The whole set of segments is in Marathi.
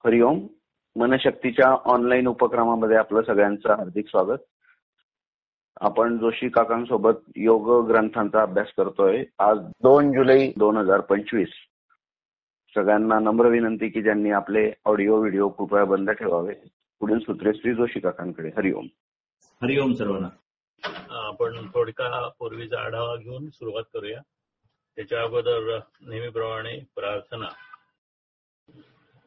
हरिओम. मनशक्तीच्या ऑनलाईन उपक्रमामध्ये आपलं सगळ्यांचं हार्दिक स्वागत. आपण जोशी काकांसोबत योग ग्रंथांचा अभ्यास करतोय. आज 2 जुलै 2025. सगळ्यांना नम्र विनंती की ज्यांनी आपले ऑडिओ व्हिडिओ कृपया बंद ठेवावे. पुढील सूत्रे श्री जोशी काकांकडे. हरिओम. हरिओम सर्वांना. आपण थोडका पूर्वीचा आढावा घेऊन सुरुवात करूया. त्याच्या अगोदर नेहमीप्रमाणे प्रार्थना.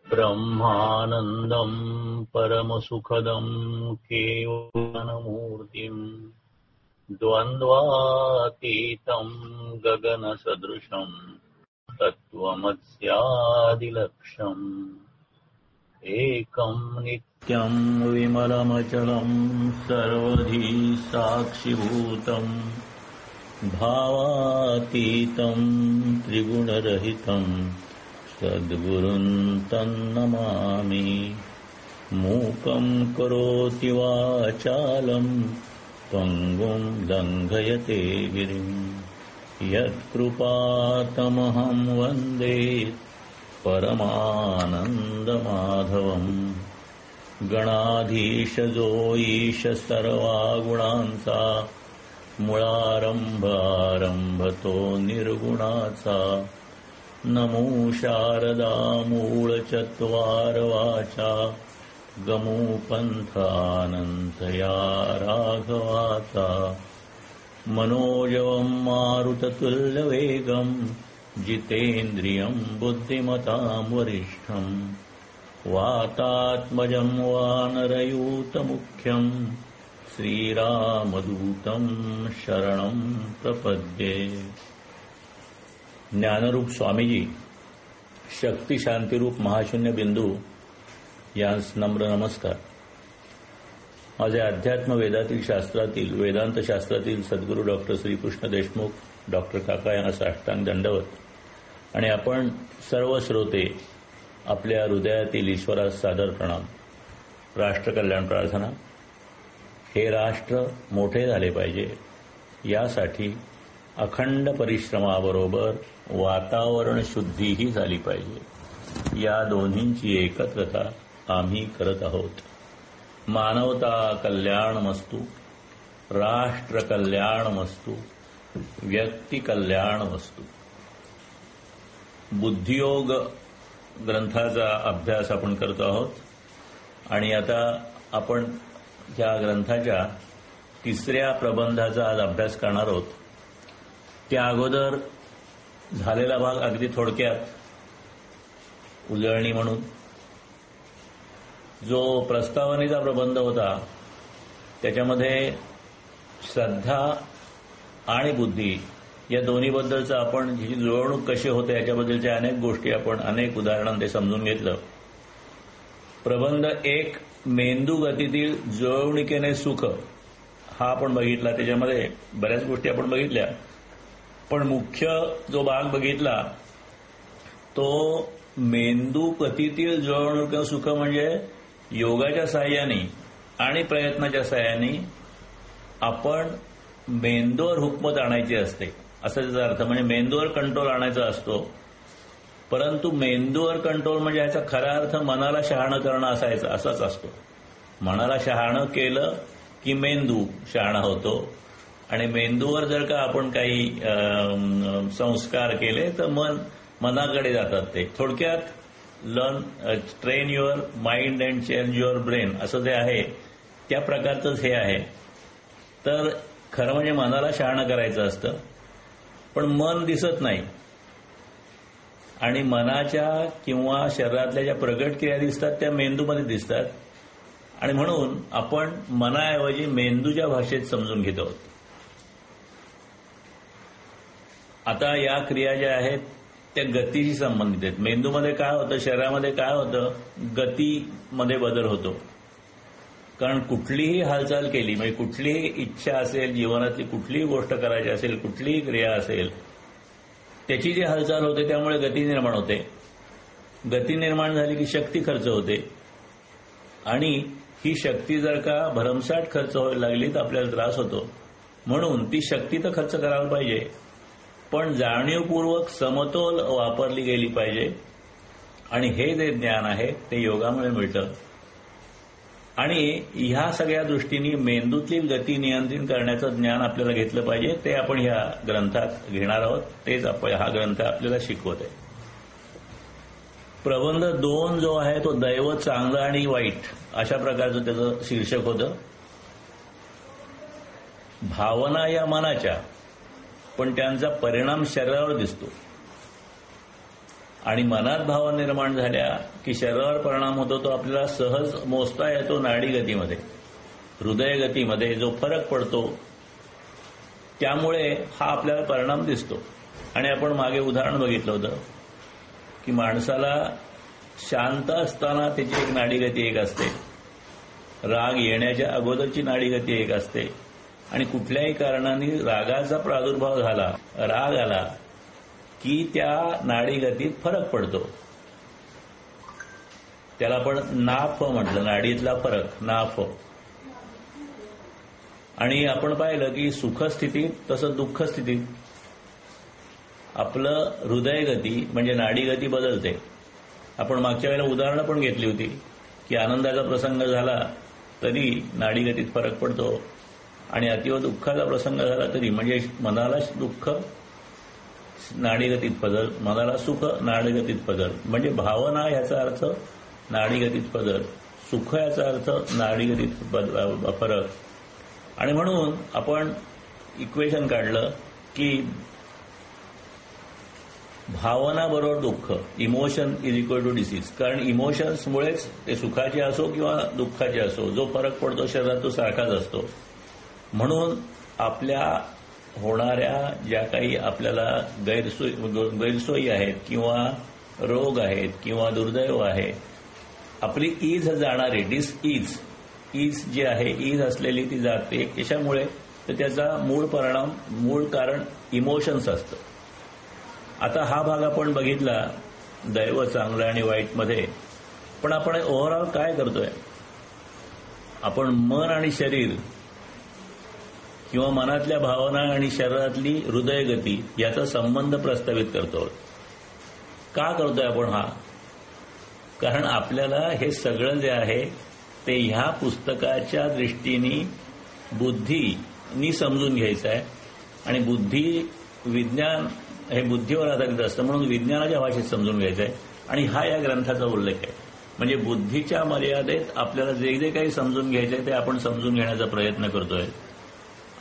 ब्रह्मानंदं परमसुखदं केवलमूर्तिं द्वन्द्वातीतं गगनसदृशं तत्त्वमस्यादिलक्ष्यम् एकं नित्यं विमलमचलं सर्वधी साक्षिभूतं भावातीतं त्रिगुणरहितं सद्गुरुं तन्नमामि. मूकं करोति वाचालं पङ्गुं लङ्घयते गिरिं यत्कृपातमहं वन्दे परमानन्दमाधवम्. गणाधीश जो ईश सर्वागुणांचा मुळारंभ निर्गुणाचा. नमो शारदा मूळ चत्वार वाचा गमो पंथानंत या राघवाचा. मनोजवं मारुततुल्यवेगं जितेन्द्रियं बुद्धिमतां वरिष्ठं वातात्मजं वानरयूतमुख्यं श्रीरामदूतं शरणं प्रपद्ये. ज्ञानरूप स्वामीजी, शक्ती शांतीरूप महाशून्य बिंदू यांस नम्र नमस्कार. माझे अध्यात्म वेदातील शास्त्रातील वेदांत शास्त्रातील सद्गुरू डॉक्टर श्रीकृष्ण देशमुख डॉक्टर काका यांना साष्टांग दंडवत. आणि आपण सर्व श्रोते आपल्या हृदयातील ईश्वरास सादर प्रणाम. राष्ट्रकल्याण प्रार्थना. हे राष्ट्र मोठे झाले पाहिजे यासाठी अखंड परिश्रमाबरोबर वातावरण शुद्धीही झाली पाहिजे. या दोन्हींची एकत्रता आम्ही करत आहोत. मानवता कल्याणमस्तु, राष्ट्र कल्याणमस्तु, व्यक्ती कल्याणमस्तु. बुद्धियोग ग्रंथाचा अभ्यास आपण करत आहोत आणि आता आपण या ग्रंथाच्या 3ऱ्या प्रबंधाचा आज अभ्यास करणार आहोत. त्या अगोदर झालेला भाग अगदी थोडक्यात उजळणी म्हणून. जो प्रस्तावनेचा प्रबंध होता त्याच्यामध्ये श्रद्धा आणि बुद्धी या दोन्हीबद्दलचं आपण जी जुळवणूक कशी होते याच्याबद्दलच्या अनेक गोष्टी आपण अनेक उदाहरणांमध्ये समजून घेतलं. प्रबंध 1 मेंदू गतीतील जुळवणुकीने सुख हा आपण बघितला. त्याच्यामध्ये बऱ्याच गोष्टी आपण बघितल्या, पण मुख्य जो भाग बघितला तो मेंदू गतीतील जुळवणूक सुख म्हणजे योगाच्या साहाय्याने आणि प्रयत्नाच्या साहाय्याने आपण मेंदूवर हुकमत आणायची असते असा त्याचा अर्थ. म्हणजे मेंदूवर कंट्रोल आणायचा असतो, परंतु मेंदूवर कंट्रोल म्हणजे याचा खरा अर्थ मनाला शहाणं करणं असाच असतो. मनाला शहाणं केलं की मेंदू शहाणा होतो आणि मेंदूवर जर का आपण काही संस्कार केले तर मनाकडे जातात. ते थोडक्यात train your mind and change your brain असं जे आहे त्या प्रकारचंच हे आहे. तर खरं म्हणजे मनाला शहाणं करायचं असतं, पण मन दिसत नाही आणि मनाच्या किंवा शरीरातल्या ज्या प्रगट क्रिया दिसतात त्या मेंदूमध्ये दिसतात आणि म्हणून आपण मनाऐवजी मेंदूच्या भाषेत समजून घेत आहोत. आता या क्रिया ज्या आहेत त्या गतीशी संबंधित आहेत. मेंदूमध्ये काय होतं, शरीरामध्ये काय होतं, गतीमध्ये बदल होतो. कारण कुठलीही हालचाल केली म्हणजे कुठलीही इच्छा असेल, जीवनातली कुठलीही गोष्ट करायची असेल, कुठलीही क्रिया असेल, त्याची जी हालचाल होते त्यामुळे गती निर्माण होते. गती निर्माण झाली की शक्ती खर्च होते आणि ही शक्ती जर का भरमसाठ खर्च व्हायला लागली तर आपल्याला त्रास होतो. म्हणून ती शक्ती तर खर्च करायला पाहिजे, पण जाणीवपूर्वक समतोल वापरली गेली पाहिजे आणि हे जे ज्ञान आहे ते योगामुळे मिळतं. आणि ह्या सगळ्या दृष्टीने मेंदूतील गती नियंत्रित करण्याचं ज्ञान आपल्याला घेतलं पाहिजे. ते आपण ह्या ग्रंथात घेणार आहोत. तेच हा ग्रंथ आपल्याला शिकवत आहे. प्रबंध 2 जो आहे तो दैव चांगलं आणि वाईट अशा प्रकारचं त्याचं शीर्षक होतं. भावना या मनाच्या, पण त्यांचा परिणाम शरीरावर दिसतो. आणि मनात भावना निर्माण झाल्या की शरीरावर परिणाम होतो. तो आपल्याला सहज मोजता येतो. नाडी गतीमध्ये, हृदय गतीमध्ये जो फरक पडतो त्यामुळे हा आपल्याला परिणाम दिसतो. आणि आपण मागे उदाहरण बघितलं होतं की माणसाला शांत असताना त्याची एक नाडी गती एक असते, राग येण्याच्या अगोदरची नाडी गती एक असते, आणि कुठल्याही कारणाने रागाचा प्रादुर्भाव झाला, राग आला की त्या नाडी गतीत फरक पडतो. त्याला आपण नाफ म्हटलं, नाडीतला फरक, नाफ. आणि आपण पाहिलं की सुखस्थितीत तसं दुःखस्थितीत आपलं हृदय गती म्हणजे नाडी गती बदलते. आपण मागच्या वेळेला उदाहरणं पण घेतली होती की आनंदाचा प्रसंग झाला तरी नाडी गतीत फरक पडतो, आणि अतिव दुःखाचा प्रसंग झाला तरी, म्हणजे मनाला दुःख नाडीगतीत बदल, मनाला सुख नाडीगतीत बदल. म्हणजे भावना ह्याचा अर्थ नाडीगतीत बदल, सुख याचा अर्थ नाडीगतीत फरक. आणि म्हणून आपण इक्वेशन काढलं की भावना बरोबर दुःख, emotion is equal to disease. कारण इमोशन्समुळेच ते सुखाचे असो किंवा दुःखाचे असो, जो फरक पडतो शरीरात तो सारखाच असतो. म्हणून आपल्या होणाऱ्या ज्या काही आपल्याला गैरसोयी आहेत किंवा रोग आहेत किंवा दुर्दैव आहे, आपली ईज जाणारी ईज जी आहे, ईज असलेली ती जाते कशामुळे, तर त्याचा मूळ परिणाम, मूळ कारण इमोशन्स असतं. आता हा भाग आपण बघितला दैव चांगलं आणि वाईटमध्ये. पण आपण ओव्हरऑल काय करतोय, आपण मन आणि शरीर किंवा मनातल्या भावना आणि शरीरातली हृदय गती याचा संबंध प्रस्तावित करतो. का करतोय आपण हा? कारण आपल्याला हे सगळं जे आहे ते ह्या पुस्तकाच्या दृष्टीने बुद्धीनी समजून घ्यायचं आहे. आणि विज्ञान हे बुद्धीवर आधारित असतं, म्हणून विज्ञानाच्या भाषेत समजून घ्यायचं आहे. आणि हा या ग्रंथाचा उल्लेख आहे. म्हणजे बुद्धीच्या मर्यादेत आपल्याला जे जे काही समजून घ्यायचं आहे ते आपण समजून घेण्याचा प्रयत्न करतोय.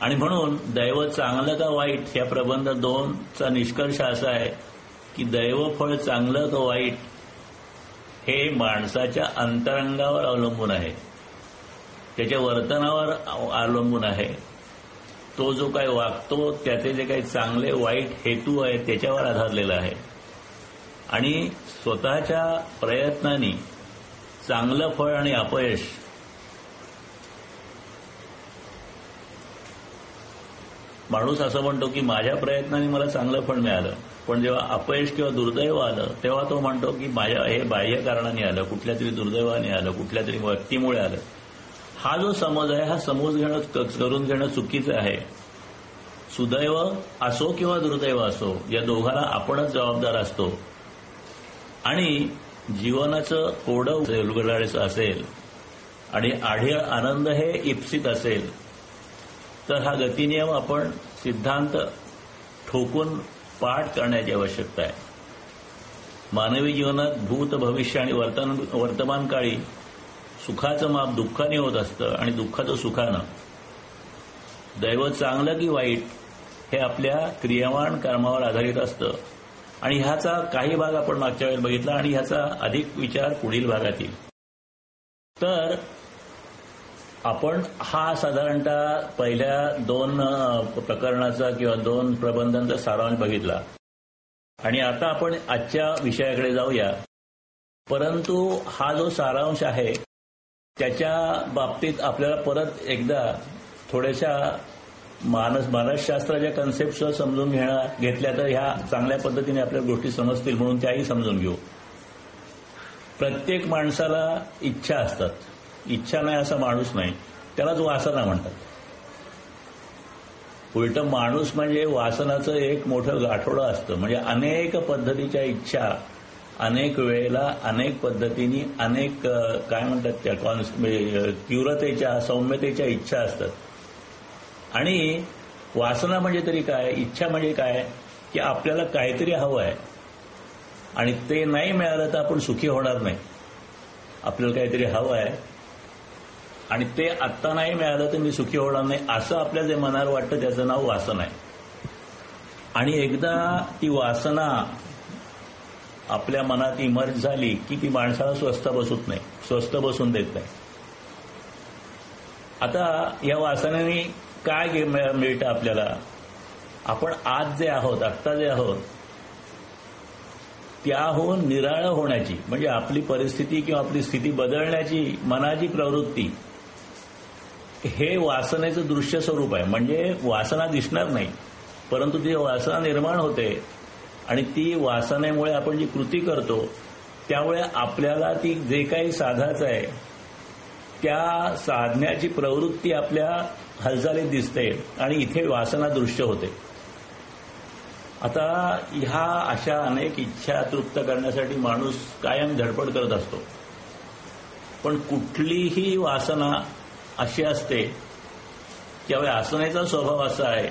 आणि म्हणून दैव चांगलं का वाईट या प्रबंध 2चा निष्कर्ष असा आहे की दैवफळ चांगलं का वाईट हे माणसाच्या अंतरंगावर अवलंबून आहे, त्याच्या वर्तनावर अवलंबून आहे. तो जो काही वागतो त्याचे जे काही चांगले वाईट हेतू आहेत त्याच्यावर आधारलेला आहे. आणि स्वतःच्या प्रयत्नांनी चांगलं फळ आणि अपयश माणूस असं म्हणतो की माझ्या प्रयत्नांनी मला चांगलं फळ मिळालं, पण जेव्हा अपयश किंवा दुर्दैव आलं तेव्हा तो म्हणतो की माझ्या हे बाह्य कारणाने आलं, कुठल्या तरी दुर्दैवाने आलं, कुठल्या तरी व्यक्तीमुळे आलं. हा जो समज आहे हा समज करून घेणं चुकीचं आहे. सुदैव असो किंवा दुर्दैव असो या दोघांना आपणच जबाबदार असतो. आणि जीवनाचं कोडं उलगडायचं असेल आणि आढळ आनंद हे इप्सित असेल तर हा गतिनियम आपण सिद्धांत ठोकून पाठ करण्याची आवश्यकता आहे. मानवी जीवनात भूत, भविष्य आणि वर्तमान काळी सुखाचं माप दुःखाने होत असतं आणि दुःखाचं सुखानं. दैव चांगलं की वाईट हे आपल्या क्रियावान कर्मावर आधारित असतं. आणि ह्याचा काही भाग आपण मागच्या वेळेला बघितला आणि ह्याचा अधिक विचार पुढील भागात येईल. तर आपण हा साधारणतः पहिल्या 2 प्रकरणाचा किंवा 2 प्रबंधांचा सारांश बघितला. आणि आता आपण आजच्या विषयाकडे जाऊया. परंतु हा जो सारांश आहे त्याच्या बाबतीत आपल्याला परत एकदा थोड्याशा मानसशास्त्राच्या कन्सेप्ट समजून घेतल्या तर ह्या चांगल्या पद्धतीने आपल्याला गोष्टी समजतील, म्हणून त्याही समजून घेऊ. प्रत्येक माणसाला इच्छा असतात. इच्छा नाही असा माणूस नाही, त्यालाच वासना म्हणतात. उलट माणूस म्हणजे वासनाचं एक मोठं गाठोडं असतं. म्हणजे अनेक पद्धतीच्या इच्छा अनेक वेळेला अनेक पद्धतीने अनेक काय म्हणतात त्या तीव्रतेच्या सौम्यतेच्या इच्छा असतात. आणि वासना म्हणजे तरी काय, इच्छा म्हणजे काय, की आपल्याला काहीतरी हवं आहे आणि ते नाही मिळालं तर आपण सुखी होणार नाही. आपल्याला काहीतरी हवं आहे आणि ते आत्ता नाही मिळालं तर मी सुखी होणार नाही, असं आपल्या जे मनावर वाटतं त्याचं नाव वासना आहे. आणि एकदा ती वासना आपल्या मनात इमर्ज झाली की ती माणसाला स्वस्थ बसून देत नाही. आता या वासनेने काय मिळतं आपल्याला, आपण आज जे आहोत, आत्ता जे आहोत त्याहून निराळं होण्याची, म्हणजे आपली परिस्थिती किंवा आपली स्थिती बदलण्याची मनाची प्रवृत्ती, हे वासनेचं दृश्य स्वरूप आहे. म्हणजे वासना दिसणार नाही परंतु ती वासना निर्माण होते आणि ती वासनेमुळे आपण जी कृती करतो त्यामुळे आपल्याला ती जे काही साधायचं आहे त्या साधण्याची प्रवृत्ती आपल्या हालचालीत दिसते आणि इथे वासना दृश्य होते. आता ह्या अशा अनेक इच्छा तृप्त करण्यासाठी माणूस कायम धडपड करत असतो. पण कुठलीही वासना अशी असते की वासनेचा स्वभाव असा आहे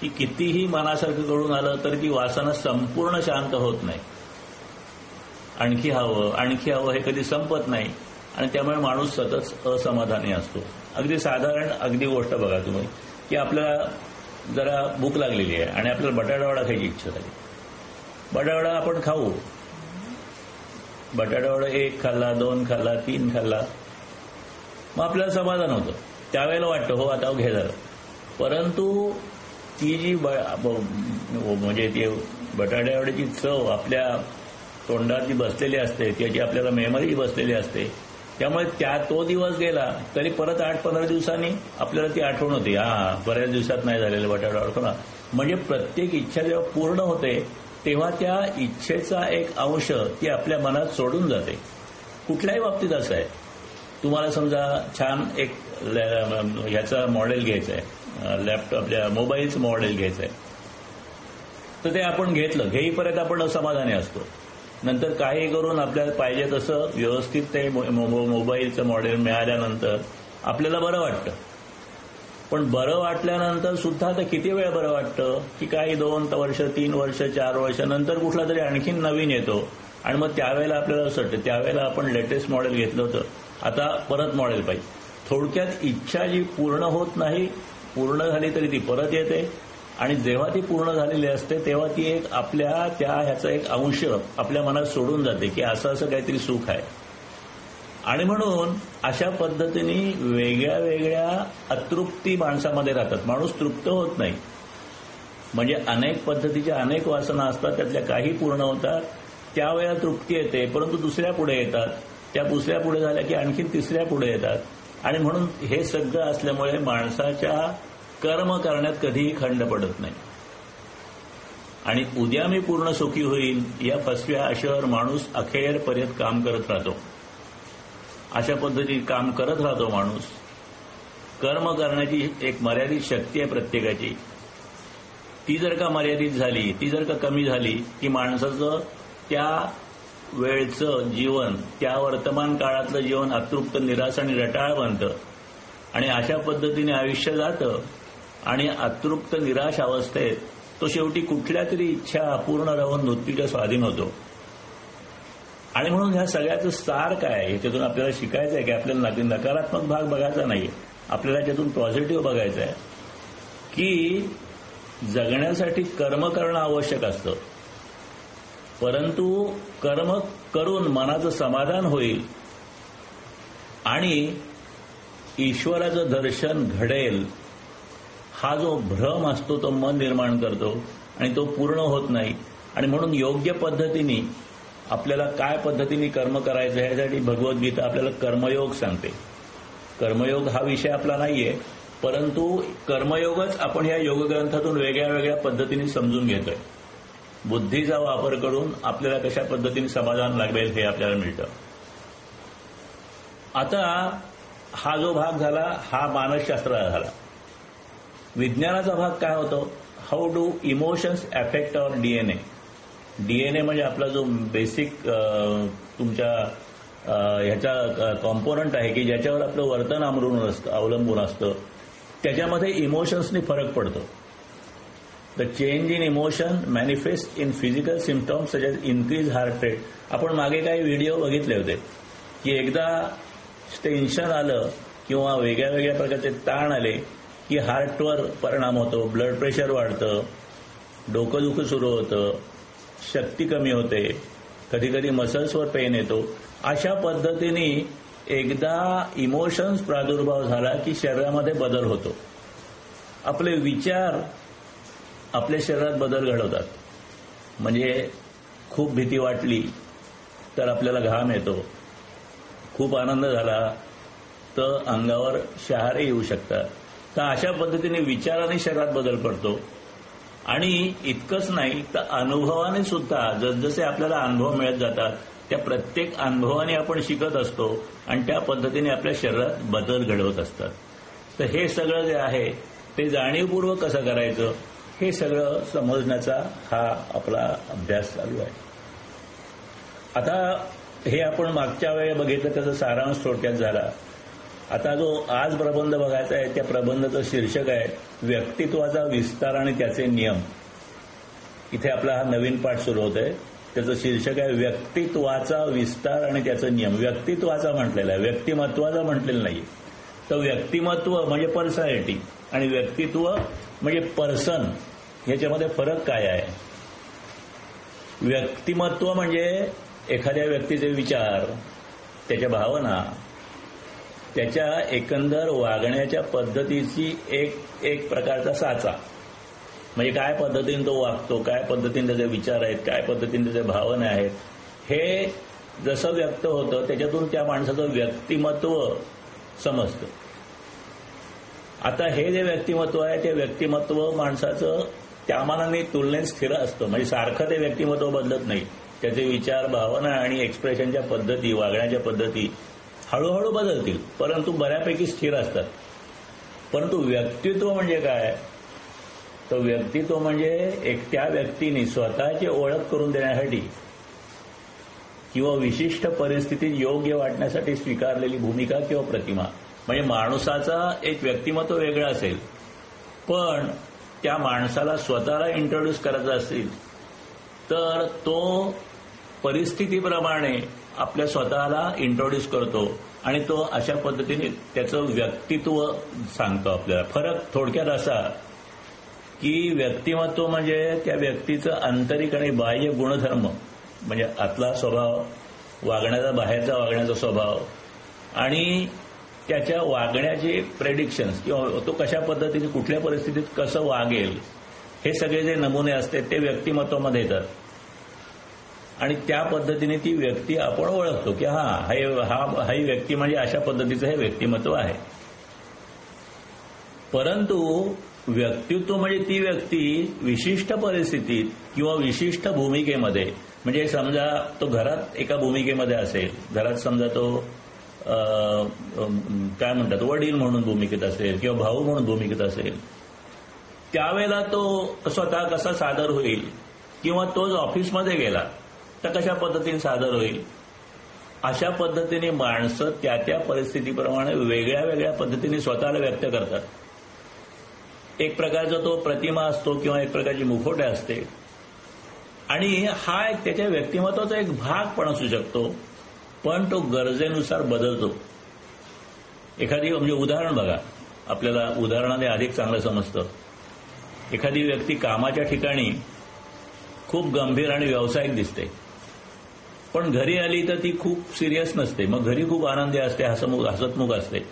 की कितीही मनासारखं घडून आलं तर ती वासना संपूर्ण शांत होत नाही. आणखी हवं हे कधी संपत नाही आणि त्यामुळे माणूस सतत असमाधानी असतो. अगदी साधारण गोष्ट बघा तुम्ही, की आपल्याला जरा भूक लागलेली आहे आणि आपल्याला बटाटावडा खायची इच्छा झाली. बटाटावडा आपण खाऊ. बटाटावडा 1 खाल्ला, 2 खाल्ला, 3 खाल्ला, मग आपल्याला समाधान होतं. त्यावेळेला वाटतं हो आता घे झालं. परंतु ती जी म्हणजे ती बटाट्यावड्याची चव आपल्या तोंडात जी बसलेली असते, त्याची आपल्याला मेमरी बसलेली असते, त्यामुळे तो दिवस गेला तरी परत 8-15 दिवसांनी आपल्याला ती आठवण होती, बऱ्याच दिवसात नाही झालेलं बटाटा. म्हणजे प्रत्येक इच्छा जेव्हा पूर्ण होते तेव्हा त्या इच्छेचा एक अंश ती आपल्या मनात सोडून जाते. कुठल्याही बाबतीत असं आहे. तुम्हाला समजा छान एक ह्याचा मॉडेल घ्यायचं आहे, लॅपटॉप मोबाईलचं मॉडेल घ्यायचं आहे, तर ते आपण घेईपर्यंत आपण असमाधानी असतो. नंतर काही करून आपल्याला पाहिजे तसं व्यवस्थित ते मोबाईलचं मॉडेल मिळाल्यानंतर आपल्याला बरं वाटतं. पण बरं वाटल्यानंतर सुद्धा आता किती वेळ बरं वाटतं की काही 2 वर्ष, 3 वर्ष, 4 वर्ष नंतर कुठला तरी आणखीन नवीन येतो आणि मग त्यावेळेला आपल्याला असं वाटतं त्यावेळेला आपण लेटेस्ट मॉडेल घेतलं होतं, आता परत मॉडेल पाहिजे. थोडक्यात इच्छा जी पूर्ण होत नाही, पूर्ण झाली तरी ती परत येते आणि जेव्हा ती पूर्ण झालेली असते तेव्हा ती एक आपल्या ह्याचा एक अंश आपल्या मनात सोडून जाते की असं काहीतरी सुख आहे. आणि म्हणून अशा पद्धतीने वेगळ्या वेगळ्या अतृप्ती माणसामध्ये राहतात. माणूस तृप्त होत नाही. म्हणजे अनेक पद्धतीच्या अनेक वासना असतात, त्यातल्या काही पूर्ण होतात, त्यावेळेला तृप्ती येते, परंतु दुसऱ्या पुढे येतात, त्या दुसऱ्या पुढे झाल्या की आणखीन तिसऱ्या पुढे येतात. आणि म्हणून हे सगळं असल्यामुळे माणसाच्या कर्म करण्यात कधीही खंड पडत नाही. आणि उद्या मी पूर्ण सुखी होईल या फसव्या आशेवर माणूस अखेरपर्यंत काम करत राहतो. अशा पद्धतीने काम करत राहतो माणूस. कर्म करण्याची एक मर्यादित शक्ती आहे प्रत्येकाची. ती जर का मर्यादित झाली, ती जर का कमी झाली की माणसाचं त्या वेळचं जीवन, त्या वर्तमान काळातलं जीवन अतृप्त, निराश आणि रटाळ बनतं. आणि अशा पद्धतीने आयुष्य जातं आणि अतृप्त निराश अवस्थेत तो शेवटी कुठल्या तरी इच्छा अपूर्ण राहून मृत्यूच्या स्वाधीन होतो. आणि म्हणून ह्या सगळ्याचं सार काय आहे, याच्यातून आपल्याला शिकायचं आहे की आपल्याला नकारात्मक भाग बघायचा नाही, आपल्याला याच्यातून पॉझिटिव्ह बघायचं आहे की जगण्यासाठी कर्म करणं आवश्यक असतं, परंतु कर्म करून मनाचं समाधान होईल आणि ईश्वराचं दर्शन घडेल हा जो भ्रम असतो तो मन निर्माण करतो आणि तो पूर्ण होत नाही. आणि म्हणून योग्य पद्धतीने आपल्याला काय पद्धतीने कर्म करायचं यासाठी भगवद्गीता आपल्याला कर्मयोग सांगते. कर्मयोग हा विषय आपला नाहीये, परंतु कर्मयोगच आपण या योगग्रंथातून वेगळ्या वेगळ्या पद्धतीने समजून घेतोय. बुद्धीचा वापर करून आपल्याला कशा पद्धतीने समाधान लागेल हे आपल्याला मिळतं. आता हा जो भाग झाला हा मानसशास्त्राचा झाला. विज्ञानाचा भाग काय होतो, how do emotions affect our DNA. DNA म्हणजे आपला जो बेसिक तुमच्या ह्याचा कॉम्पोनंट आहे की ज्याच्यावर आपलं वर्तन अवलंबून असतं, त्याच्यामध्ये इमोशन्सनी फरक पडतो. The change in emotion manifest in physical symptoms such as increase heart rate. आपण मागे काही व्हिडिओ बघितले होते की एकदा टेन्शन आलं किंवा वेगळ्या वेगळ्या प्रकारचे ताण आले की हार्टवर परिणाम होतो, ब्लड प्रेशर वाढतं, डोकं दुखं सुरू होतं, शक्ती कमी होते, कधी कधी मसल्सवर पेन येतो. अशा पद्धतीने एकदा इमोशन्स प्रादुर्भाव झाला की शरीरामध्ये बदल होतो. आपले विचार आपल्या शरीरात बदल घडवतात. म्हणजे खूप भीती वाटली तर आपल्याला घाम येतो, खूप आनंद झाला तर अंगावर शहारे येऊ शकतात. तर अशा पद्धतीने विचाराने शरीरात बदल पडतो. आणि इतकंच नाही तर अनुभवाने सुद्धा जसजसे आपल्याला अनुभव मिळत जातात त्या प्रत्येक अनुभवाने आपण शिकत असतो आणि त्या पद्धतीने आपल्या शरीरात बदल घडवत असतात. तर हे सगळं जे आहे ते जाणीवपूर्वक कसं करायचं हे सगळं समजण्याचा हा आपला अभ्यास चालू आहे. आता हे आपण मागच्या वेळी बघितलं त्याचा सारांश थोडक्यात झाला. आता जो आज प्रबंध बघायचा आहे त्या प्रबंधाचं शीर्षक आहे व्यक्तित्वाचा विस्तार आणि त्याचे नियम. इथे आपला हा नवीन पाठ सुरू होत आहे. त्याचं शीर्षक आहे व्यक्तित्वाचा विस्तार आणि त्याचे नियम. व्यक्तित्वाचा म्हटलेला आहे, व्यक्तिमत्वाचा म्हटलेलं नाही. तर व्यक्तिमत्व म्हणजे पर्सनॅलिटी आणि व्यक्तित्व म्हणजे पर्सन, ह्याच्यामध्ये फरक काय आहे? व्यक्तिमत्व म्हणजे एखाद्या व्यक्तीचे विचार, त्याच्या भावना, त्याच्या एकंदर वागण्याच्या पद्धतीची एक प्रकारचा साचा. म्हणजे काय पद्धतीने तो वागतो, काय पद्धतीने त्याचे विचार आहेत, काय पद्धतीने त्याचे भावना आहेत, हे जसं व्यक्त होतं त्याच्यातून त्या माणसाचं व्यक्तिमत्व समजतं. आता हे जे व्यक्तिमत्व आहे ते व्यक्तिमत्व माणसाचं त्या मानाने तुलनेत स्थिर असतं. म्हणजे सारखं ते व्यक्तिमत्व बदलत नाही. त्याचे विचार, भावना आणि एक्सप्रेशनच्या पद्धती, वागण्याच्या पद्धती हळूहळू बदलतील, परंतु बऱ्यापैकी स्थिर असतात. परंतु व्यक्तित्व म्हणजे काय? तर व्यक्तित्व म्हणजे त्या व्यक्तीने स्वतःची ओळख करून देण्यासाठी किंवा विशिष्ट परिस्थितीत योग्य वाटण्यासाठी स्वीकारलेली भूमिका किंवा प्रतिमा. म्हणजे माणसाचा एक व्यक्तिमत्व वेगळं असेल, पण त्या माणसाला स्वतःला इंट्रोड्यूस करायचं असेल तर तो परिस्थितीप्रमाणे आपल्या स्वतःला इंट्रोड्यूस करतो आणि तो अशा पद्धतीने त्याचं व्यक्तित्व सांगतो आपल्याला. फरक थोडक्यात असा की व्यक्तिमत्व म्हणजे त्या व्यक्तीचं आंतरिक आणि बाह्य गुणधर्म, म्हणजे आतला स्वभाव, वागण्याचा बाहेरचा वागण्याचा स्वभाव आणि त्याच्या वागण्याचे प्रेडिक्शन्स किंवा तो कशा पद्धतीने कुठल्या परिस्थितीत कसं वागेल हे सगळे जे नमुने असतात ते व्यक्तिमत्वामध्ये येतात. आणि त्या पद्धतीने ती व्यक्ती आपण ओळखतो की ही व्यक्ती म्हणजे अशा पद्धतीचं हे व्यक्तिमत्व आहे. परंतु व्यक्तित्व म्हणजे ती व्यक्ती विशिष्ट परिस्थितीत किंवा विशिष्ट भूमिकेमध्ये, म्हणजे समजा तो घरात एका भूमिकेमध्ये असेल, घरात समजा तो काय म्हणतात वडील म्हणून भूमिकेत असेल किंवा भाऊ म्हणून भूमिकेत असेल, त्यावेळेला तो स्वतः कसा सादर होईल किंवा तोच ऑफिसमध्ये गेला तर कशा पद्धतीने सादर होईल, अशा पद्धतीने माणसं त्या परिस्थितीप्रमाणे वेगळ्या वेगळ्या पद्धतीने स्वतःला व्यक्त करतात. एक प्रकारचा तो प्रतिमा असतो किंवा एक प्रकारची मुखवटे असते आणि हा एक त्याच्या व्यक्तिमत्वाचा एक भाग पण असू शकतो, पण तो गरजेनुसार बदलतो. म्हणजे उदाहरण बघा, आपल्याला उदाहरणाने अधिक चांगलं समजतं. एखादी व्यक्ती कामाच्या ठिकाणी खूप गंभीर आणि व्यावसायिक दिसते, पण घरी आली तर ती खूप सिरियस नसते. मग घरी खूप आनंदी असते, हसतमुख असते.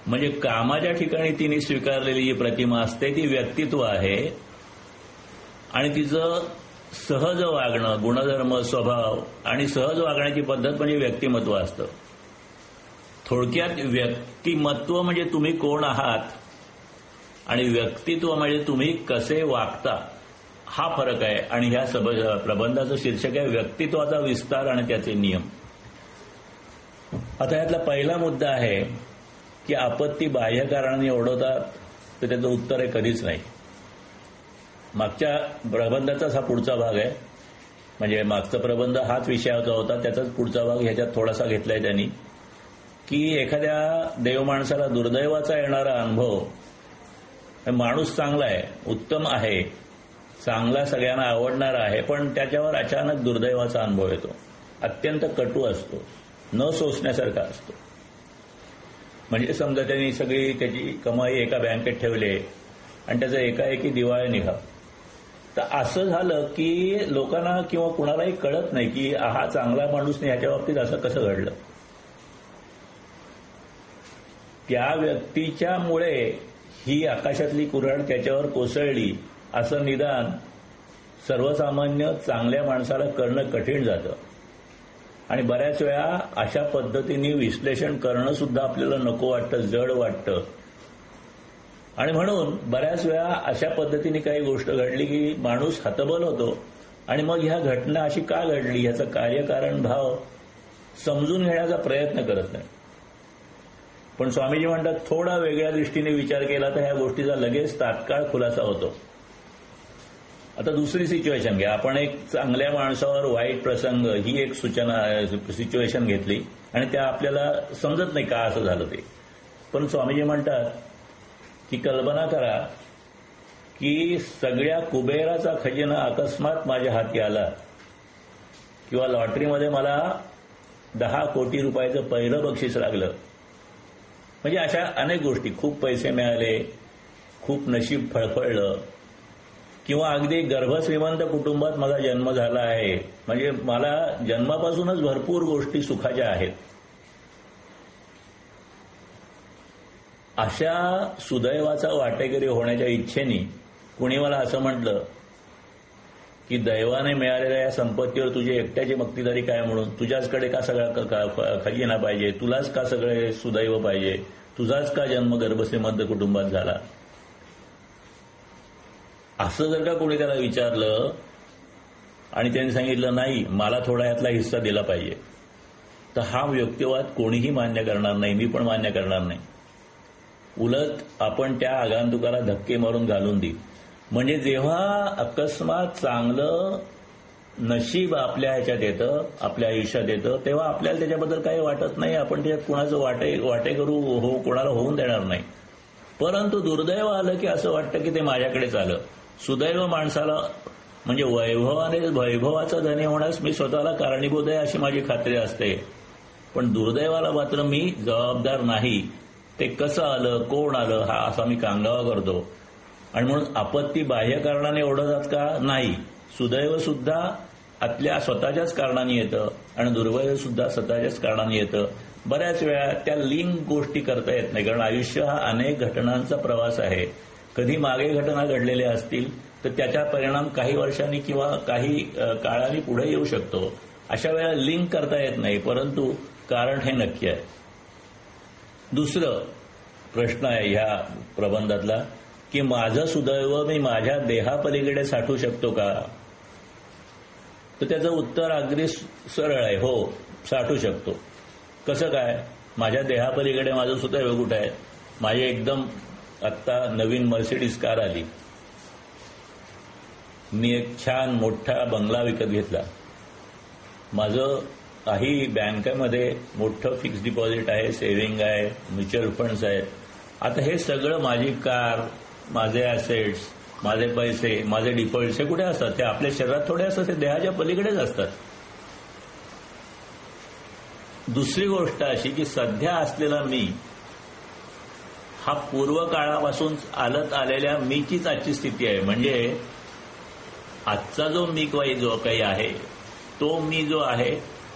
म्हणजे कामाच्या ठिकाणी तिने स्वीकारलेली जी प्रतिमा असते ती व्यक्तित्व आहे आणि तिचं सहज वागणं, गुणधर्म, स्वभाव आणि सहज वागण्याची पद्धत म्हणजे व्यक्तिमत्व असतं. थोडक्यात व्यक्तिमत्व म्हणजे तुम्ही कोण आहात आणि व्यक्तित्व म्हणजे तुम्ही कसे वागता, हा फरक आहे. आणि ह्या प्रबंधाचं शीर्षक आहे व्यक्तित्वाचा विस्तार आणि त्याचे नियम. आता यातला पहिला मुद्दा आहे की आपत्ती बाह्य कारणाने ओढवतात तर त्याचं उत्तर आहे कधीच नाही. मागच्या प्रबंधाचाच हा पुढचा भाग आहे. म्हणजे मागचा प्रबंध हाच विषयाचा होता, त्याचाच पुढचा भाग ह्याच्यात थोडासा घेतलाय त्यांनी, की एखाद्या देवमाणसाला दुर्दैवाचा येणारा अनुभव, माणूस चांगला आहे, उत्तम आहे, चांगला सगळ्यांना आवडणारा आहे, पण त्याच्यावर अचानक दुर्दैवाचा अनुभव येतो. अत्यंत कटू असतो, न सोसण्यासारखा असतो. म्हणजे समजा त्यांनी सगळी त्याची कमाई एका बँकेत ठेवली आणि त्याचा एकाएकी दिवाळी निघा. तर असं झालं की लोकांना किंवा कुणालाही कळत नाही की हा चांगला माणूस नाही, ह्याच्या बाबतीत असं कसं घडलं. त्या व्यक्तीच्यामुळे ही आकाशातली कुऱ्हाड त्याच्यावर कोसळली असं निदान सर्वसामान्य चांगल्या माणसाला करणं कठीण जातं. आणि बऱ्याच वेळा अशा पद्धतीने विश्लेषण करणं सुद्धा आपल्याला नको वाटतं, जड वाटतं. आणि म्हणून बऱ्याच वेळा अशा पद्धतीने काही गोष्ट घडली की माणूस हतबल होतो आणि मग ह्या घटना अशी का घडली ह्याचा कार्यकारण भाव समजून घेण्याचा प्रयत्न करत नाही. पण स्वामीजी म्हणतात थोडा वेगळ्या दृष्टीने विचार केला तर ह्या गोष्टीचा लगेच तात्काळ खुलासा होतो. आता दुसरी सिच्युएशन घ्या. आपण एक चांगल्या माणसावर वाईट प्रसंग ही एक सिच्युएशन घेतली आणि त्या आपल्याला समजत नाही का असं झालं ते. पण स्वामीजी म्हणतात की कल्पना करा की सगळ्या कुबेराचा खजिना अकस्मात माझ्या हाती आला किंवा लॉटरीमध्ये मला 10 कोटी रुपयाचं पहिलं बक्षीस लागलं. म्हणजे अशा अनेक गोष्टी, खूप पैसे मिळाले, खूप नशीब फळफळलं, किंवा अगदी गर्भश्रीमंत कुटुंबात माझा जन्म झाला आहे, म्हणजे मला जन्मापासूनच भरपूर गोष्टी सुखाच्या आहेत. अशा सुदैवाचा वाटेकरी होण्याच्या इच्छेने कुणी मला असं म्हटलं की दैवाने मिळालेल्या या संपत्तीवर तुझी एकट्याची मक्तेदारी काय, म्हणून तुझ्याचकडे का सगळा खजिना पाहिजे, तुलाच का सगळे सुदैव पाहिजे, तुझाच का जन्म गर्भश्रीमंत कुटुंबात झाला. असं जर का कोणी त्याला विचारलं आणि त्यांनी सांगितलं नाही मला थोडा यातला हिस्सा दिला पाहिजे, तर हा युक्तिवाद कोणीही मान्य करणार नाही, मी पण मान्य करणार नाही. उलट आपण त्या आगंतुकाला धक्के मारून घालून देऊ. म्हणजे जेव्हा अकस्मात चांगलं नशीब आपल्या ह्याच्यात येतं, आपल्या आयुष्यात येतं, तेव्हा आपल्याला त्याच्याबद्दल काही वाटत नाही, आपण त्याच्यात कुणाचं वाटेकरू कोणाला होऊन देणार नाही. परंतु दुर्दैव आलं की असं वाटतं की ते माझ्याकडेच आलं. सुदैव माणसाला म्हणजे वैभवाचा धनी होण्यास मी स्वतःला कारणीभूत आहे अशी माझी खात्री असते, पण दुर्दैवाला मात्र मी जबाबदार नाही. ते कसं आलं, कोण आलं हा असा मी कांगावा करतो. आणि म्हणून आपत्ती बाह्य कारणाने ओढतात का, नाही. सुदैव सुद्धा आपल्या स्वतःच्याच कारणाने येतं आणि दुर्दैव सुद्धा स्वतःच्याच कारणाने येतं. बऱ्याच वेळा त्या लिंक गोष्टी करता येत नाही, कारण आयुष्य हा अनेक घटनांचा प्रवास आहे. कधी मागे घटना घडलेल्या असतील तर त्याचा परिणाम काही वर्षांनी किंवा काही काळाने पुढे येऊ शकतो. अशा वेळेला लिंक करता येत नाही, परंतु कारण हे नक्की आहे. दुसरं प्रश्न आहे ह्या प्रबंधातला की माझं सुदैव मी माझ्या देहापलीकडे साठवू शकतो का. तर त्याचं उत्तर अगदी सरळ आहे, हो साठवू शकतो. कसं काय, माझ्या देहापलीकडे माझं सुदैव कुठं आहे. माझी एकदम आत्ता नवीन मर्सिडीज कार आली, मी एक छान मोठा बंगला विकत घेतला, माझं काही बँकेमध्ये मोठं फिक्स डिपॉझिट आहे, सेव्हिंग आहे, म्युच्युअल फंड्स आहेत. आता हे सगळं माझी कार, माझे ॲसेट्स, माझे पैसे, माझे डिपॉझिट्स हे कुठे असतात, ते आपल्या शरीरात थोडे असतात, ते देहाच्या पलीकडेच असतात. दुसरी गोष्ट अशी की सध्या असलेला मी हा पूर्व काळापासून आलत आलेल्या मीचीच आजची स्थिती आहे. म्हणजे आजचा जो मी जो काही आहे तो मी जो आहे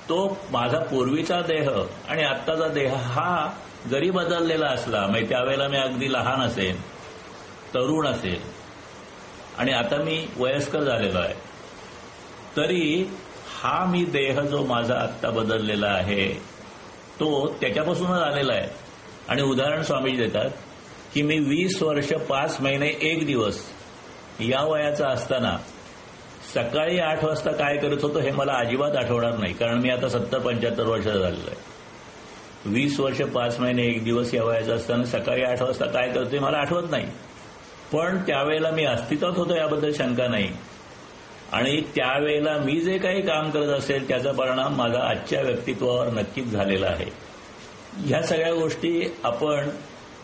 तो माझा पूर्वीचा देह आणि आत्ताचा देह हा जरी बदललेला असला, म्हणजे त्यावेळेला मी अगदी लहान असेल, तरुण असेल आणि आता मी वयस्कर झालेलो आहे, तरी हा मी देह जो माझा आत्ता बदललेला आहे तो त्याच्यापासूनच आलेला आहे. आणि उदाहरण स्वामीजी देतात की मी 20 वर्ष 5 महिने 1 दिवस या वयाचा असताना सकाळी 8 वाजता काय करत होतो हे मला अजिबात आठवणार नाही, कारण मी आता 70-75 वर्षाचा झालेलो आहे. 20 वर्ष 5 महिने 1 दिवस या वयाचा असताना सकाळी 8 वाजता काय करतोय मला आठवत नाही. पण त्यावेळेला मी अस्तित्वात होतो याबद्दल शंका नाही. आणि त्यावेळेला मी जे काही काम करत असेल त्याचा परिणाम माझा आजच्या व्यक्तित्वावर नक्कीच झालेला आहे. ह्या सगळ्या गोष्टी आपण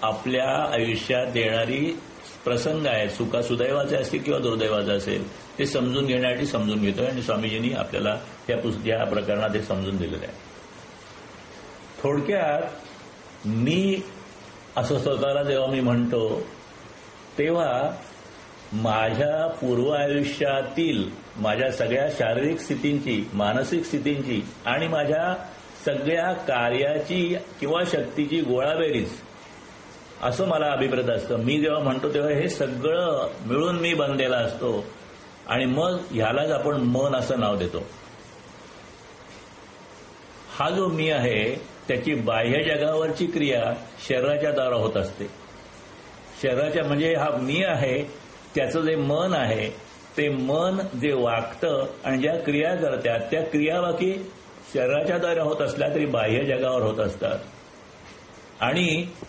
आपल्या आयुष्यात येणारी प्रसंग आहेत, सुदैवाचे असतील किंवा दुर्दैवाचे असेल, ते समजून घेण्यासाठी समजून घेतोय आणि स्वामीजींनी आपल्याला या प्रकरणात हे समजून दिलेलं आहे. थोडक्यात मी असं स्वतःला जेव्हा मी म्हणतो तेव्हा माझ्या पूर्व आयुष्यातील माझ्या सगळ्या शारीरिक स्थितींची, मानसिक स्थितींची आणि माझ्या सगळ्या कार्याची किंवा शक्तीची गोळाबेरीज असं मला अभिप्रेत असतं. मी जेव्हा म्हणतो तेव्हा हे सगळं मिळून मी बनलेला असतो आणि मग ह्यालाच आपण मन असं नाव देतो. हा जो मी आहे त्याची बाह्य जगावरची क्रिया शरीराच्या द्वारा होत असते. शरीराच्या म्हणजे हा मी आहे त्याचं जे मन आहे ते मन जे वागतं आणि ज्या क्रिया करतात त्या क्रिया बाकी शरीराच्या द्वारे होत असल्या तरी बाह्य जगावर होत असतात. आणि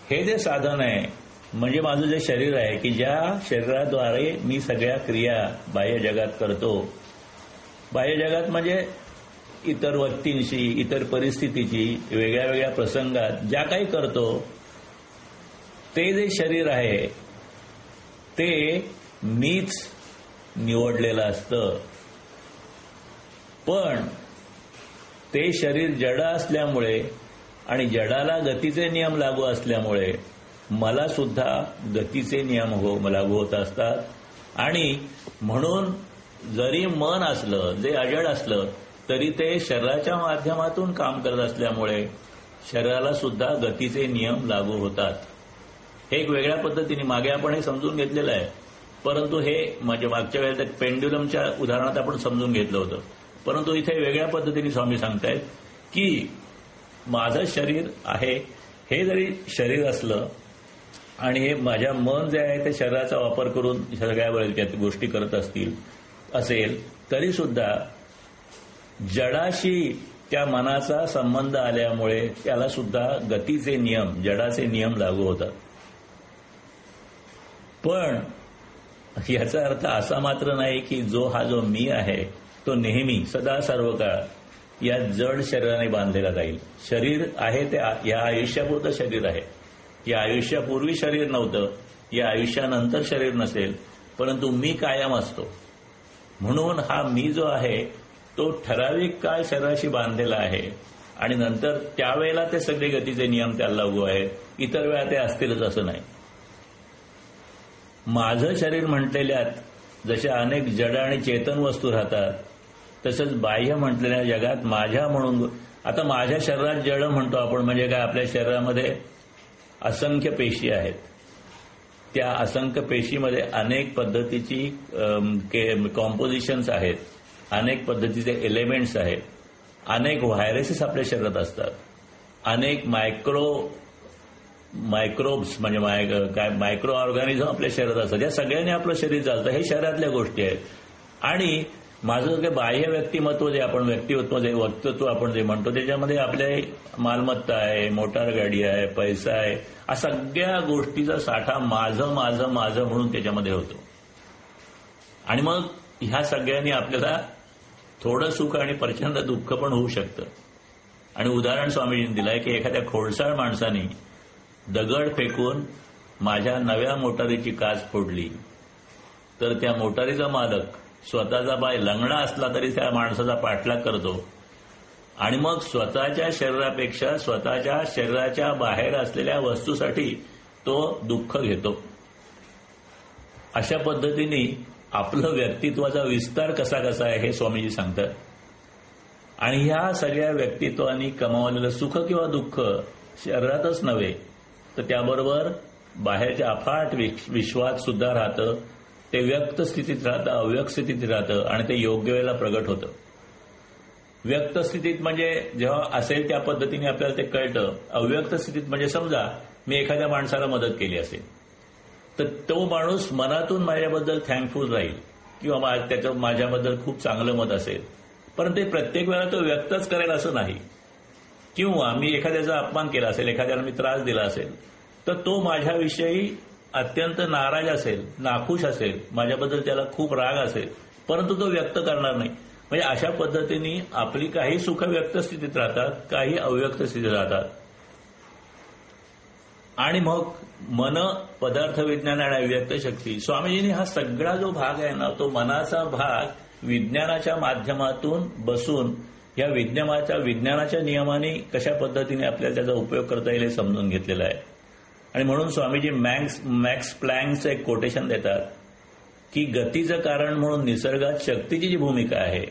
हे जे साधन आहे म्हणजे माझं जे शरीर आहे की ज्या शरीराद्वारे मी सगळ्या क्रिया बाह्य जगात करतो. बाह्य जगात म्हणजे इतर व्यक्तींशी, इतर परिस्थितीची, वेगळ्या वेगळ्या प्रसंगात ज्या काही करतो ते जे शरीर आहे ते मीच निवडलेलं असतं. पण ते शरीर जड असल्यामुळे आणि जडाला गतीचे नियम लागू असल्यामुळे मला सुद्धा गतीचे नियम लागू होत असतात. आणि म्हणून जरी मन असलं, जे अजड असलं, तरी ते शरीराच्या माध्यमातून काम करत असल्यामुळे शरीराला सुद्धा गतीचे नियम लागू होतात. हे एक वेगळ्या पद्धतीने मागे आपण हे समजून घेतलेलं आहे. परंतु हे म्हणजे मागच्या वेळेला पेंड्युलमच्या उदाहरणात आपण समजून घेतलं होतं. परंतु इथे वेगळ्या पद्धतीने स्वामी सांगतायत की माझं शरीर आहे हे जरी शरीर असलं आणि हे माझ्या मन जे आहे ते शरीराचा वापर करून सगळ्या गोष्टी करत असेल तरी सुद्धा जडाशी त्या मनाचा संबंध आल्यामुळे त्याला सुद्धा गतीचे नियम, जडाचे नियम लागू होतात. पण याचा अर्थ असा मात्र नाही की हा जो मी आहे तो नेहमी सदा सर्व काळ या जड शरीराने बांधलेला जाईल. शरीर आहे ते या आयुष्यापुरतं शरीर आहे. या आयुष्यापूर्वी शरीर नव्हतं, या आयुष्यानंतर शरीर नसेल, परंतु मी कायम असतो. म्हणून हा मी जो आहे तो ठराविक काळ शरीराशी बांधलेला आहे आणि नंतर त्यावेळेला ते सगळे गतीचे नियम त्याला लागू आहेत. इतर वेळा ते असतीलच असं नाही. माझं शरीर म्हटलेल्यात जशा अनेक जड आणि चेतन वस्तू राहतात तसंच बाह्य म्हटलेल्या जगात माझ्या म्हणून आता माझ्या शरीरात जड म्हणतो आपण म्हणजे काय, आपल्या शरीरामध्ये असंख्य पेशी आहेत. त्या असंख्य पेशीमध्ये अनेक पद्धतीची कॉम्पोजिशन्स आहेत, अनेक पद्धतीचे एलिमेंट्स आहेत, अनेक व्हायरसेस आपल्या शरीरात असतात, अनेक मायक्रोब्स म्हणजे मायक्रो ऑर्गॅनिझम आपल्या शरीरात असतात. या सगळ्यांनी आपलं शरीर चालतं. हे शरीरातल्या गोष्टी आहेत. आणि माझं जे बाह्य व्यक्तिमत्व जे आपण वक्तृत्व आपण जे म्हणतो त्याच्यामध्ये आपल्या मालमत्ता आहे, मोटार गाडी आहे, पैसा आहे, हा सगळ्या गोष्टीचा साठा माझं माझं माझं म्हणून त्याच्यामध्ये होतो. आणि मग ह्या सगळ्यांनी आपल्याला थोडं सुख आणि प्रचंड दुःख पण होऊ शकतं. आणि उदाहरण स्वामीजींनी दिलं आहे की एखाद्या खोडसाळ माणसाने दगड फेकून माझ्या नव्या मोटारीची काच फोडली तर त्या मोटारीचा मालक स्वतःचा पाय लंगडा असला तरी त्या माणसाचा पाठलाग करतो आणि मग स्वतःच्या शरीरापेक्षा स्वतःच्या शरीराच्या बाहेर असलेल्या वस्तूसाठी तो दुःख घेतो. अशा पद्धतीने आपलं व्यक्तित्वाचा विस्तार कसा कसा आहे हे स्वामीजी सांगतात. आणि ह्या सगळ्या व्यक्तित्वानी कमावलेलं सुख किंवा दुःख शरीरातच नव्हे तर त्याबरोबर बाहेरच्या अफाट विश्वात सुद्धा राहतं. ते व्यक्त स्थितीत राहतं, अव्यक्त स्थितीत राहतं आणि ते योग्य वेळेला प्रगट होतं. व्यक्त स्थितीत म्हणजे जेव्हा असेल त्या पद्धतीने आपल्याला ते कळतं. अव्यक्त स्थितीत म्हणजे समजा मी एखाद्या माणसाला मदत केली असेल तर तो माणूस मनातून माझ्याबद्दल थँकफुल राहील किंवा त्याचं माझ्याबद्दल खूप चांगलं मत असेल, परंतु ते प्रत्येक वेळेला तो व्यक्तच करेल असं नाही. किंवा मी एखाद्याचा अपमान केला असेल, एखाद्याला मी त्रास दिला असेल तर तो माझ्याविषयी अत्यंत नाराज असेल, नाखुश असेल, माझ्याबद्दल त्याला खूप राग असेल, परंतु तो व्यक्त करणार नाही. म्हणजे अशा पद्धतीने आपली काही सुख व्यक्त स्थितीत राहतात, काही अव्यक्त स्थितीत राहतात. आणि मग मन, पदार्थ विज्ञान आणि अव्यक्त शक्ती. स्वामीजींनी हा सगळा जो भाग आहे ना, तो मनाचा भाग विज्ञानाच्या माध्यमातून बसून या विज्ञानाच्या नियमाने कशा पद्धतीने आपल्याला त्याचा उपयोग करता येईल हे समजून घेतलेला आहे. आणि म्हणून स्वामीजी मॅक्स प्लँकचं एक कोटेशन देतात की गतीचं कारण म्हणून निसर्गात शक्तीची जी भूमिका आहे,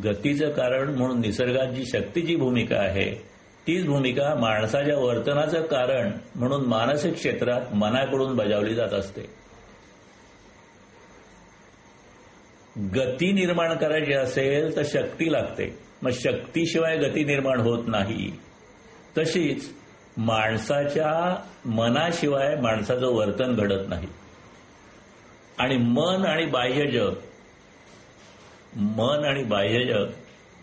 गतीचं कारण म्हणून निसर्गात जी शक्तीची भूमिका आहे, तीच भूमिका माणसाच्या वर्तनाचं कारण म्हणून मानसिक क्षेत्रात मनाकडून बजावली जात असते. गती निर्माण करायची असेल तर शक्ती लागते, मग शक्तीशिवाय गती निर्माण होत नाही. तशीच माणसाच्या मनाशिवाय माणसाचं वर्तन घडत नाही. आणि मन आणि बाह्यजग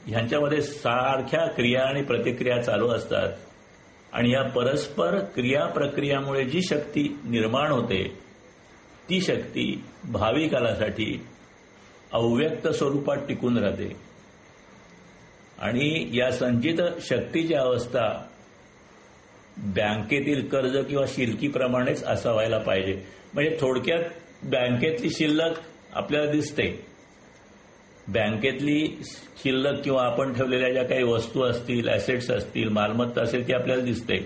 ह्यांच्यामध्ये सारख्या क्रिया आणि प्रतिक्रिया चालू असतात. आणि या परस्पर क्रिया प्रक्रियामुळे जी शक्ती निर्माण होते, ती शक्ती भावी कालासाठी अव्यक्त स्वरूपात टिकून राहते. आणि या संचित शक्तीची अवस्था बँकेतील कर्ज किंवा शिल्लकीप्रमाणेच असावायला पाहिजे. म्हणजे थोडक्यात बँकेतली शिल्लक आपल्याला दिसते, बँकेतली शिल्लक किंवा आपण ठेवलेल्या ज्या काही वस्तू असतील, ॲसेट्स असतील, मालमत्ता असेल ती आपल्याला दिसते.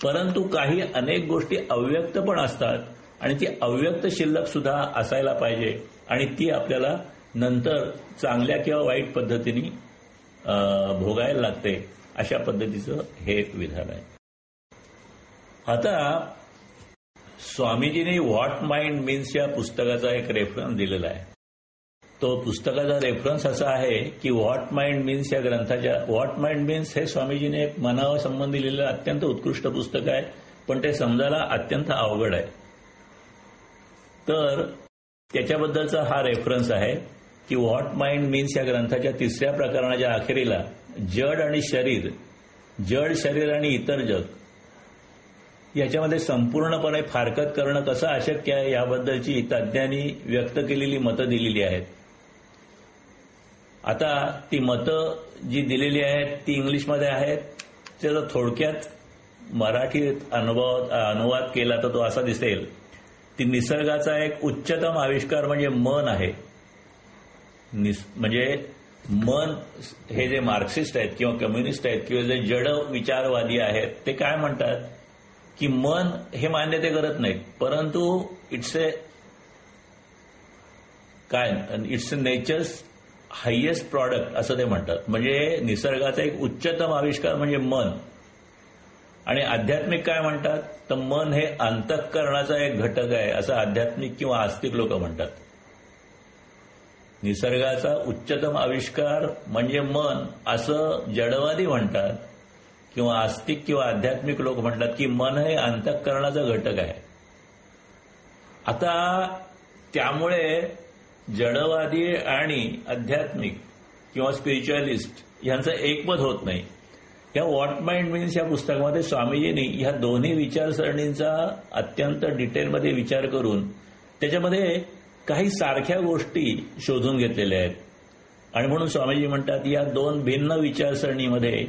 परंतु काही अनेक गोष्टी अव्यक्त पण असतात आणि ती अव्यक्त शिल्लक सुद्धा असायला पाहिजे. आणि ती आपल्याला नंतर चांगल्या किंवा वाईट पद्धतीने भोगायला लागते. अशा पद्धतीचं हे एक विधान आहे. आता स्वामीजींनी व्हॉट माइंड मीन्स या पुस्तकाचा एक रेफरन्स दिलेला आहे. तो पुस्तकाचा रेफरन्स असा आहे की व्हॉट माइंड मीन्स या ग्रंथाच्या, व्हॉट माइंड मीन्स हे स्वामीजीने एक मनावर संबंधी लिहिलेलं अत्यंत उत्कृष्ट पुस्तक आहे, पण ते समजायला अत्यंत अवघड आहे. तर त्याच्याबद्दलचा हा रेफरन्स आहे की व्हॉट माइंड मीन्स या ग्रंथाच्या 3ऱ्या प्रकरणाच्या अखेरीला जड शरीर आणि इतर जग याच्यामध्ये संपूर्णपणे फारकत करणं कसं अशक्य आहे याबद्दलची तज्ज्ञांनी व्यक्त केलेली मतं दिलेली आहेत. आता ती मतं जी दिलेली आहेत ती इंग्लिशमध्ये आहेत. त्याचा थोडक्यात मराठीत अनुवाद केला तर तो असा दिसेल की निसर्गाचा एक उच्चतम आविष्कार म्हणजे मन आहे. म्हणजे मन हे जे मार्क्सिस्ट आहेत किंवा कम्युनिस्ट आहेत किंवा जे जड विचारवादी आहेत ते काय म्हणतात की मन हे मान्यते करत नाहीत, परंतु it's a natures highest product असं ते म्हणतात. म्हणजे निसर्गाचा एक उच्चतम आविष्कार म्हणजे मन. आणि आध्यात्मिक काय म्हणतात तर मन हे अंतःकरणाचा एक घटक आहे असं आध्यात्मिक किंवा आस्तिक लोक म्हणतात. निसर्गाचा उच्चतम आविष्कार म्हणजे मन असं जडवादी म्हणतात किंवा आस्तिक किंवा आध्यात्मिक लोक म्हणतात की मन हे अंतःकरणाचा घटक आहे. आता त्यामुळे जडवादी आणि आध्यात्मिक किंवा स्पिरिच्युअलिस्ट यांचं एकमत होत नाही. या व्हॉट माइंड मीन्स या पुस्तकामध्ये स्वामीजींनी ह्या दोन्ही विचारसरणींचा अत्यंत डिटेलमध्ये विचार करून त्याच्यामध्ये काही सारख्या गोष्टी शोधून घेतलेल्या आहेत. आणि म्हणून स्वामीजी म्हणतात या दोन भिन्न विचारसरणीमध्ये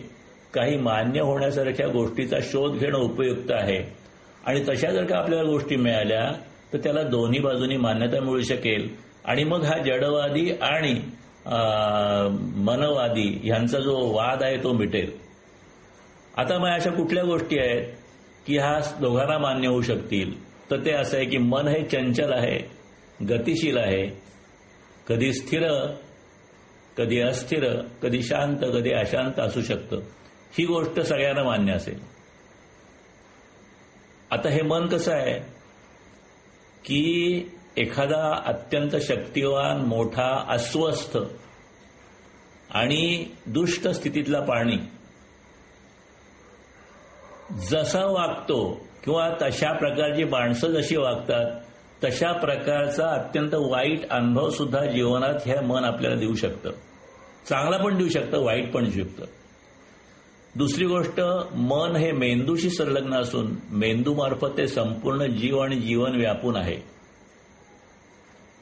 काही मान्य होण्यासारख्या गोष्टीचा शोध घेणं उपयुक्त आहे. आणि तशा जर का आपल्याला गोष्टी मिळाल्या तर त्याला दोन्ही बाजूनी मान्यता मिळू शकेल. आणि मग हा जडवादी आणि मनवादी यांचा जो वाद आहे तो मिटेल. आता मग अशा कुठल्या गोष्टी आहेत की ह्या दोघांना मान्य होऊ शकतील तर ते असं आहे की मन हे चंचल आहे, गतिशील आहे, कधी स्थिर, कधी अस्थिर, कधी शांत, कधी अशांत असू शकतं. ही गोष्ट सगळ्यांना मान्य असेल. आता हे मन कसं आहे की एखादा अत्यंत शक्तिवान, मोठा, अस्वस्थ आणि दुष्ट स्थितीतला प्राणी जसा वागतो किंवा तशा प्रकारची माणसं जशी वागतात तशा प्रकारचा अत्यंत वाईट अनुभव सुद्धा जीवनात हे मन आपल्याला देऊ शकतं. चांगला पण देऊ शकतं, वाईट पण देऊ शकतं. दुसरी गोष्ट, मन हे मेंदूशी संलग्न असून मेंदूमार्फत ते संपूर्ण जीव आणि जीवन व्यापून आहे.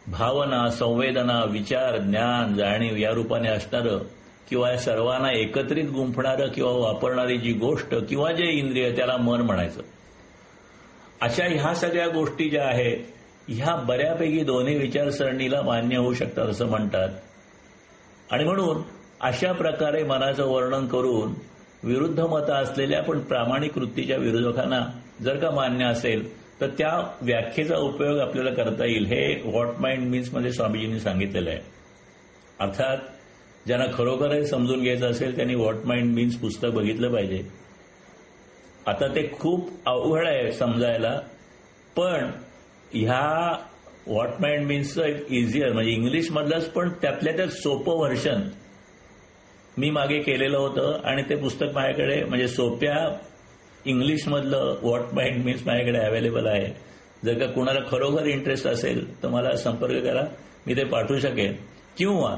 भावना, संवेदना, विचार, ज्ञान, जाणीव या रूपाने असणारं किंवा या सर्वांना एकत्रित गुंफणारं किंवा वापरणारी जी गोष्ट किंवा जे इंद्रिय त्याला मन म्हणायचं. अशा ह्या सगळ्या गोष्टी ज्या आहेत ह्या बऱ्यापैकी दोन्ही विचारसरणीला मान्य होऊ शकतात असं म्हणतात. आणि म्हणून अशा प्रकारे मनाचं वर्णन करून विरुद्ध मतं असलेल्या पण प्रामाणिक वृत्तीच्या विरोधकांना जर का मान्य असेल तर त्या व्याख्येचा उपयोग आपल्याला करता येईल. हे व्हॉट माइंड मीन्स मध्ये स्वामीजींनी सांगितलेलं आहे. अर्थात ज्यांना खरोखरच समजून घ्यायचं असेल त्यांनी व्हॉट माइंड मीन्स पुस्तक बघितलं पाहिजे. आता ते खूप अवघड आहे समजायला, पण ह्या व्हॉट माइंड मीन्सचं एक इझियर म्हणजे इंग्लिशमधलंच पण त्यातल्या त्यात सोपं व्हर्शन मी मागे केलेलं होतं आणि ते पुस्तक माझ्याकडे म्हणजे सोप्या इंग्लिशमधलं व्हॉट माइंड मीन्स माझ्याकडे अवेलेबल आहे. जर का कुणाला खरोखर इंटरेस्ट असेल तर मला संपर्क करा, मी ते पाठवू शकेन. किंवा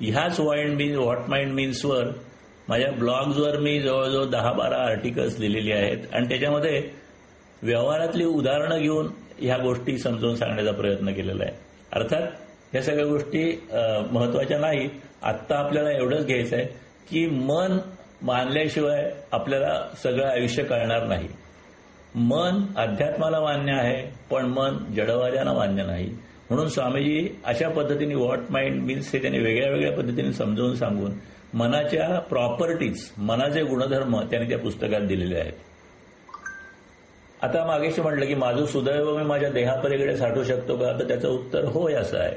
ह्याच व्हॉट माइंड मीन्सवर माझ्या ब्लॉग्सवर मी जवळजवळ 10-12 आर्टिकल्स लिहिलेली आहेत आणि त्याच्यामध्ये व्यवहारातली उदाहरणं घेऊन ह्या गोष्टी समजावून सांगण्याचा प्रयत्न केलेला आहे. अर्थात ह्या सगळ्या गोष्टी महत्वाच्या नाहीत. आत्ता आपल्याला एवढंच घ्यायचं आहे की मन मानल्याशिवाय आपल्याला सगळं आयुष्य कळणार नाही. मन अध्यात्माला मान्य आहे पण मन जडवाद्यांना मान्य नाही. म्हणून स्वामीजी अशा पद्धतीने व्हॉट माइंड मीन्स हे त्यांनी वेगळ्या वेगळ्या पद्धतीने समजावून सांगून मनाच्या प्रॉपर्टीज, मनाचे गुणधर्म त्यांनी त्या पुस्तकात दिलेले आहेत. आता मागेशी म्हटलं की माझं सुदैव मी माझ्या देहापलीकडे साठवू शकतो का, तर त्याचं उत्तर होय असं आहे.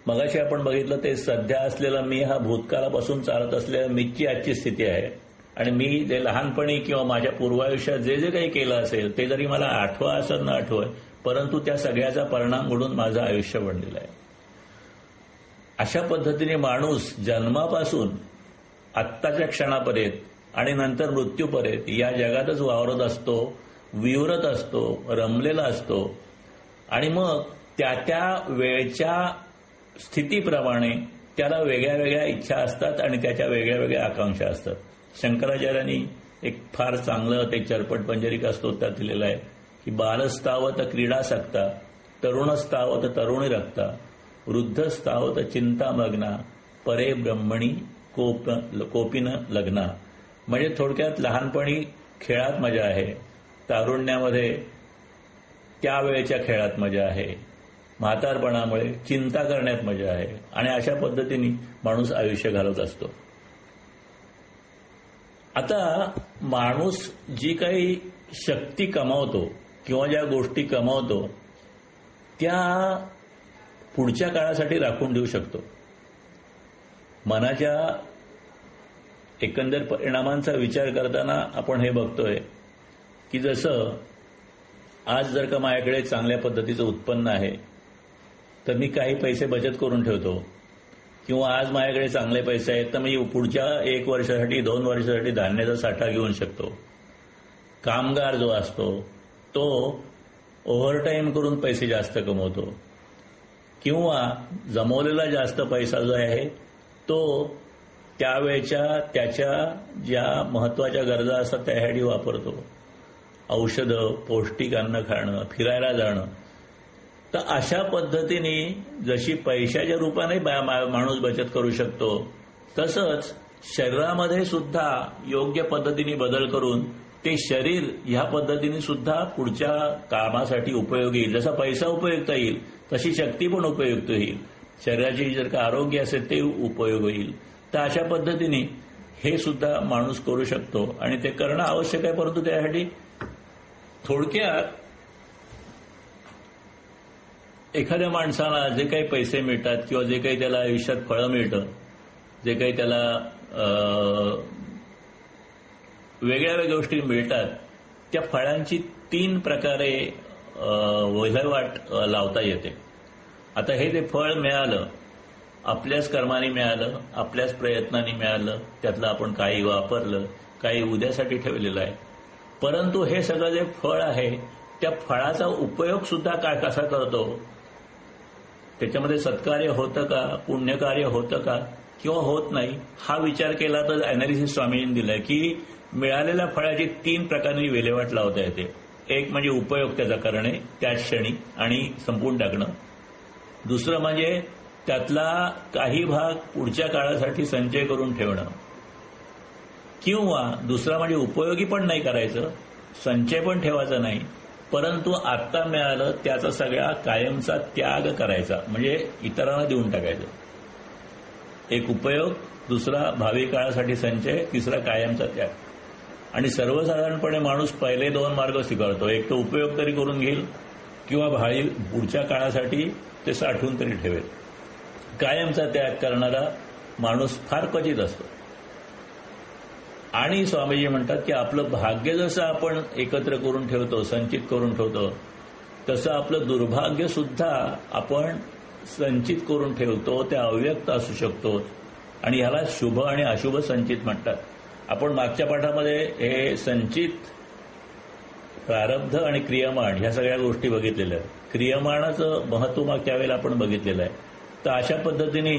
मगाशी आपण बघितलं ते सध्या असलेला मी हा भूतकाळापासून चालत असलेल्या मीची आजची स्थिती आहे आणि मी जे लहानपणी किंवा माझ्या पूर्वायुष्यात जे जे काही केलं असेल ते जरी मला आठवा असं न आठवय परंतु त्या सगळ्याचा परिणाम म्हणून माझं आयुष्य बनलेलं आहे. अशा पद्धतीने माणूस जन्मापासून आत्ताच्या क्षणापर्यंत आणि नंतर मृत्यूपर्यंत या जगातच वावरत असतो, विवरत असतो, रमलेला असतो आणि मग त्या वेळच्या स्थितीप्रमाणे त्याला वेगळ्या वेगळ्या इच्छा असतात आणि त्याच्या वेगळ्या वेगळ्या आकांक्षा असतात. शंकराचार्यांनी एक फार चांगलं ते चरपट पंजरिका स्तोत्रात दिलेलं आहे की बालस्तावत क्रीडासक्ता, तरुणस्तावत तरुणी रक्ता, वृद्धस्तावत चिंतामग्ना, परे ब्रह्मणी कोपिन लग्ना. म्हणजे थोडक्यात लहानपणी खेळात मजा आहे, तारुण्यामध्ये त्यावेळेच्या खेळात मजा आहे, म्हातारपणामुळे चिंता करण्यात मजा आहे आणि अशा पद्धतीने माणूस आयुष्य घालवत असतो. आता माणूस जी काही शक्ती कमावतो किंवा ज्या गोष्टी कमावतो त्या पुढच्या काळासाठी राखून ठेवू शकतो. मनाच्या एकंदर परिणामांचा विचार करताना आपण हे बघतोय की जसं आज जर का माझ्याकडे चांगल्या पद्धतीचं उत्पन्न आहे तर मी काही पैसे बचत करून ठेवतो किंवा आज माझ्याकडे चांगले पैसे आहेत तर मी पुढच्या 1 वर्षासाठी 2 वर्षासाठी धान्याचा साठा घेऊन शकतो. कामगार जो असतो तो ओव्हरटाईम करून पैसे जास्त कमवतो किंवा जमवलेला जास्त पैसा जो आहे तो त्यावेळच्या त्याच्या ज्या महत्वाच्या गरजा असतात त्यासाठी वापरतो. औषधं, पौष्टिक अन्न खाणं, फिरायला जाणं. तर अशा पद्धतीने जशी पैशाच्या रूपाने माणूस बचत करू शकतो तसंच शरीरामध्ये सुद्धा योग्य पद्धतीने बदल करून ते शरीर ह्या पद्धतीने सुद्धा पुढच्या कामासाठी उपयोगी येईल. जसा पैसा उपयुक्त येईल तशी शक्ती पण उपयुक्त होईल. शरीराची जर का आरोग्य असेल ते उपयोग होईल. तर अशा पद्धतीने हे सुद्धा माणूस करू शकतो आणि ते करणं आवश्यक आहे. परंतु त्यासाठी थोडक्यात एखाद्या माणसाला जे काही पैसे मिळतात किंवा जे काही त्याला आयुष्यात फळं मिळतं, जे काही त्याला वेगळ्या वेगळ्या गोष्टी मिळतात त्या फळांची 3 प्रकारे विल्हेवाट लावता येते. आता हे ते फळ मिळालं, आपल्याच कर्माने मिळालं, आपल्याच प्रयत्नांनी मिळालं, त्यातलं आपण काही वापरलं, काही उद्यासाठी ठेवलेलं आहे. परंतु हे सगळं जे फळ आहे त्या फळाचा उपयोग सुद्धा कसा करतो, त्याच्यामध्ये सत्कार्य होतं का, पुण्यकार्य होतं का, किंवा होत नाही हा विचार केला तर अॅनालिसिस स्वामीजींनी दिलंय की मिळालेल्या फळाची 3 प्रकारांनी विल्हेवाट लावता येते. एक म्हणजे उपयोग त्याचा करणे त्याच क्षणी आणि संपवून टाकणं. दुसरं म्हणजे त्यातला काही भाग पुढच्या काळासाठी संचय करून ठेवणं. किंवा दुसरा म्हणजे उपयोगी पण नाही करायचं, संचय पण ठेवायचा नाही, परंतु आत्ता मिळालं त्याचा सगळा कायमचा त्याग करायचा, म्हणजे इतरांना देऊन टाकायचं. एक उपयोग, दुसरा भावी काळासाठी संचय, तिसरा कायमचा त्याग. आणि सर्वसाधारणपणे माणूस पहिले 2 मार्ग स्वीकारतो. एक तर उपयोग तरी करून घेईल किंवा भावी पुढच्या काळासाठी ते साठवून तरी ठेवेल. कायमचा त्याग करणारा माणूस फार क्वचित असतो. आणि स्वामीजी म्हणतात की आपलं भाग्य जसं आपण एकत्र करून ठेवतो, संचित करून ठेवतो, तसं आपलं दुर्भाग्य सुद्धा आपण संचित करून ठेवतो. ते अव्यक्त असू शकतो आणि ह्याला शुभ आणि अशुभ संचित म्हणतात. आपण मागच्या पाठामध्ये हे संचित, प्रारब्ध आणि क्रियमाण ह्या सगळ्या गोष्टी बघितलेल्या आहेत. क्रियमाणाचं महत्व मागच्या वेळेला आपण बघितलेलं आहे. तर अशा पद्धतीने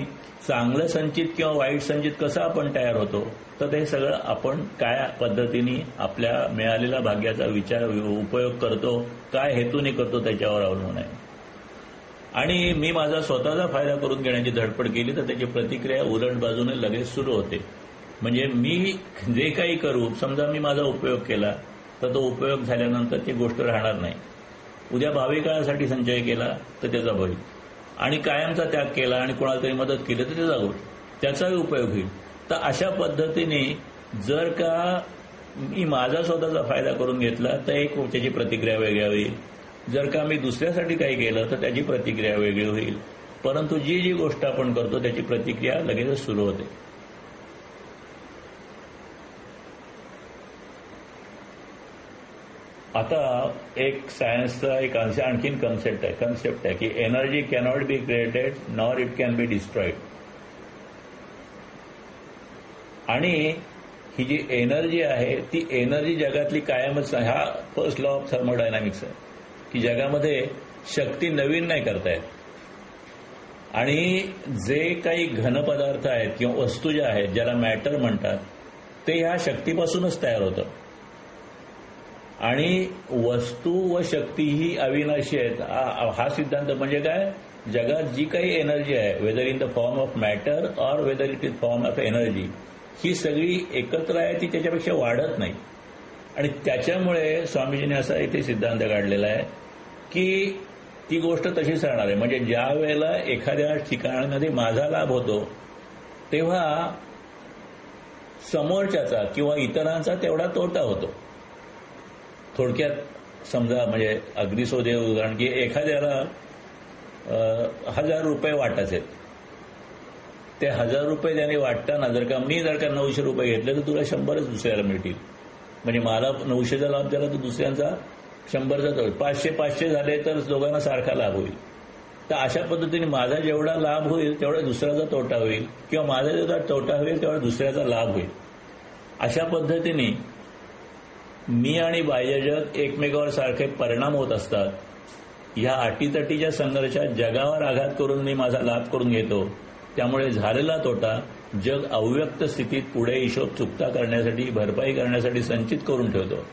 चांगलं संचित किंवा वाईट संचित कसं आपण तयार होतो, तर ते सगळं आपण काय पद्धतीने आपल्या मिळालेल्या भाग्याचा उपयोग करतो, काय हेतूने करतो त्याच्यावर अवलंबून आहे. आणि मी माझा स्वतःचा फायदा करून घेण्याची धडपड केली तर त्याची प्रतिक्रिया उलट बाजूने लगेच सुरू होते. म्हणजे मी जे काही करू, समजा मी माझा उपयोग केला तर तो उपयोग झाल्यानंतर ती गोष्ट राहणार नाही. उद्या भावी काळासाठी संचय केला तर त्याचा होईल, आणि कायमचा त्याग केला आणि कोणाला तरी मदत केली तर त्याचाही उपयोग होईल. तर अशा पद्धतीने जर का मी माझा स्वतःचा फायदा करून घेतला तर एक त्याची प्रतिक्रिया वेगळी होईल. जर का मी दुसऱ्यासाठी काही केलं तर त्याची प्रतिक्रिया वेगळी होईल. परंतु जी गोष्ट आपण करतो त्याची प्रतिक्रिया लगेचच सुरू होते. आता एक सायन्सचा एक आणखीन कन्सेप्ट आहे की energy cannot be created nor it can be destroyed. आणि ही जी एनर्जी आहे ती एनर्जी जगातली कायमच, हा फर्स्ट लॉ ऑफ थर्मोडायनामिक्स आहे की जगामध्ये शक्ती नवीन नाही करतायत. आणि जे काही घन पदार्थ आहेत किंवा वस्तू ज्या आहेत ज्याला मॅटर म्हणतात ते ह्या शक्तीपासूनच तयार होतं. आणि वस्तू व शक्ती ही अविनाशी आहेत. हा सिद्धांत म्हणजे काय, जगात जी काही एनर्जी आहे, whether in the form of matter or whether it is form of energy, ही सगळी एकत्र आहे, ती त्याच्यापेक्षा वाढत नाही. आणि त्याच्यामुळे स्वामीजींनी असा इथे सिद्धांत काढलेला आहे की ती गोष्ट तशीच राहणार आहे. म्हणजे ज्या वेळेला एखाद्या ठिकाणामध्ये माझा लाभ होतो तेव्हा समोरच्याचा किंवा इतरांचा तेवढा तोटा होतो. थोडक्यात समजा, म्हणजे अगदी सोदे उदाहरण की एखाद्याला 1000 रुपये वाटायचे, ते 1000 रुपये त्याने वाटताना जर का 900 रुपये घेतले तर तुला 100च दुसऱ्याला मिळतील. म्हणजे मला 900चा लाभ झाला तर दुसऱ्यांचा 100चा, 500 झाले तर दोघांना सारखा लाभ होईल. तर अशा पद्धतीने माझा जेवढा लाभ होईल तेवढा दुसऱ्याचा तोटा होईल, किंवा माझा जेवढा तोटा होईल तेवढा दुसऱ्याचा लाभ होईल. अशा पद्धतीने मी आणि बाह्यजग एकमेकावर सारखे परिणाम होत असतात. ह्या अटीतटीच्या संघर्षात जगावर आघात करून मी माझा लाभ करून घेतो. त्यामुळे झालेला तोटा जग अव्यक्त स्थितीत पुढे हिशोब चुकता करण्यासाठी, भरपाई करण्यासाठी संचित करून ठेवतो.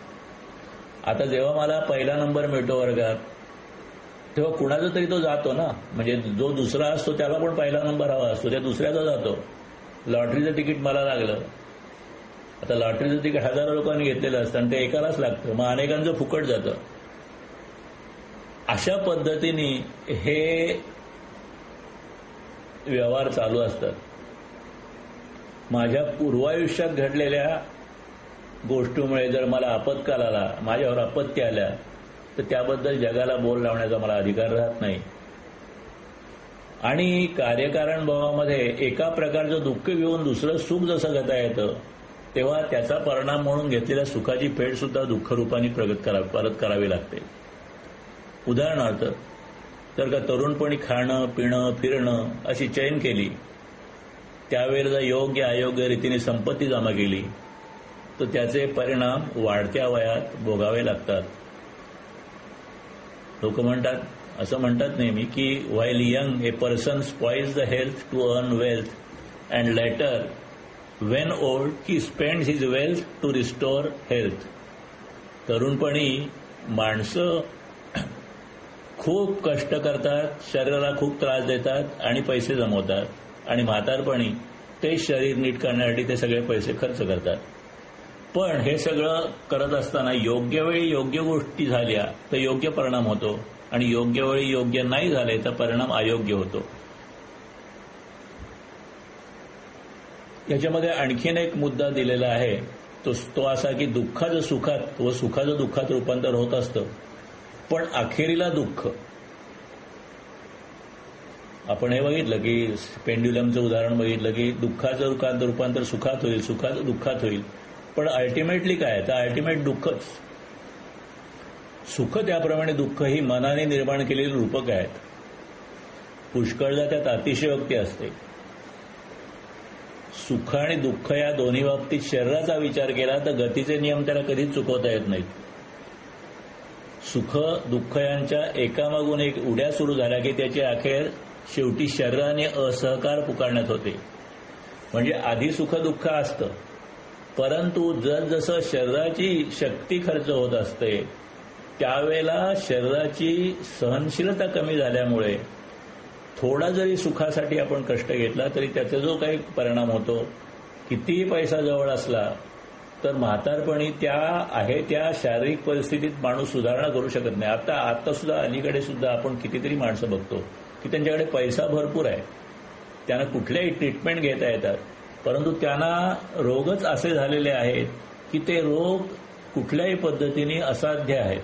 आता जेव्हा मला पहिला नंबर मिळतो वर्गात तेव्हा कुणाचा तरी तो जातो ना. म्हणजे जो दुसरा असतो त्याला पण पहिला नंबर हवा असतो, त्या दुसऱ्याचा जातो. लॉटरीचं तिकीट मला लागलं, आता लॉटरीचं तिकीट हजारो लोकांनी घेतलेलं असतं आणि ते एकालाच लागतं, मग अनेकांचं फुकट जातं. अशा पद्धतीने हे व्यवहार चालू असतात. माझ्या पूर्वायुष्यात घडलेल्या गोष्टीमुळे जर मला आपत्काल आला, माझ्यावर आपत्ती आल्या, तर त्याबद्दल जगाला बोल लावण्याचा मला अधिकार राहत नाही. आणि कार्यकारण भावामध्ये एका प्रकारचं दुःख घेऊन दुसरं सुख जसं घेता येतं, तेव्हा त्याचा परिणाम म्हणून घेतलेल्या सुखाची फेड सुद्धा दुःखरूपाने परत करावी लागते. उदाहरणार्थ, जर का तरुणपणी खाणं, पिणं, फिरणं अशी चैन केली, त्यावेळेला योग्य अयोग्य रीतीने संपत्ती जमा केली, तर त्याचे परिणाम वाढत्या वयात भोगावे लागतात. लोक म्हणतात, असं म्हणतात नेहमी की while young a person spoils the health to earn wealth and later when old he spends his wealth to restore health. तरुणपणी माणसं खूप कष्ट करतात, शरीराला खूप त्रास देतात आणि पैसे जमवतात, आणि म्हातारपणी ते शरीर नीट करण्यासाठी ते सगळे पैसे खर्च करतात. पण हे सगळं करत असताना योग्य वेळी योग्य गोष्टी झाल्या तर योग्य परिणाम होतो, आणि योग्य वेळी योग्य नाही झाले तर परिणाम अयोग्य होतो. याच्यामध्ये आणखीन एक मुद्दा दिलेला आहे, तो असा की दुःखाचं सुखात व सुखाचं दुःखात रूपांतर होत असतं, पण अखेरीला दुःख. आपण हे बघितलं की पेंड्युलमचं उदाहरण बघितलं की दुःखाचं रूपांतर सुखात होईल, सुखाचं दुःखात होईल, पण अल्टिमेटली काय तर अल्टिमेट दुःखच. सुख त्याप्रमाणे दुःख ही मनाने निर्माण केलेली रूपक आहेत. पुष्कळदा त्यात अतिशयोक्ती असते. सुख आणि दुःख या दोन्ही बाबतीत शरीराचा विचार केला तर गतीचे नियम त्याला कधीच चुकवता येत नाहीत. सुख दुःख यांच्या एकामागून एक उड्या सुरू झाल्या की त्याची अखेर शेवटी शरीराने असहकार पुकारण्यात होते. म्हणजे आधी सुख दुःख असतं, परंतु जसजसं शरीराची शक्ती खर्च होत असते त्यावेळेला शरीराची सहनशीलता कमी झाल्यामुळे थोडा जरी सुखासाठी आपण कष्ट घेतला तरी त्याचा जो काही परिणाम होतो, कितीही पैसा जवळ असला तर म्हातारपणी त्या शारीरिक परिस्थितीत माणूस सुधारणा करू शकत नाही. आता सुद्धा अलीकडे सुद्धा आपण कितीतरी माणसं बघतो की त्यांच्याकडे पैसा भरपूर आहे, त्यांना कुठल्याही ट्रीटमेंट घेता येतात, परंतु त्यांना रोगच असे झालेले आहेत की ते रोग कुठल्याही पद्धतीने असाध्य आहेत.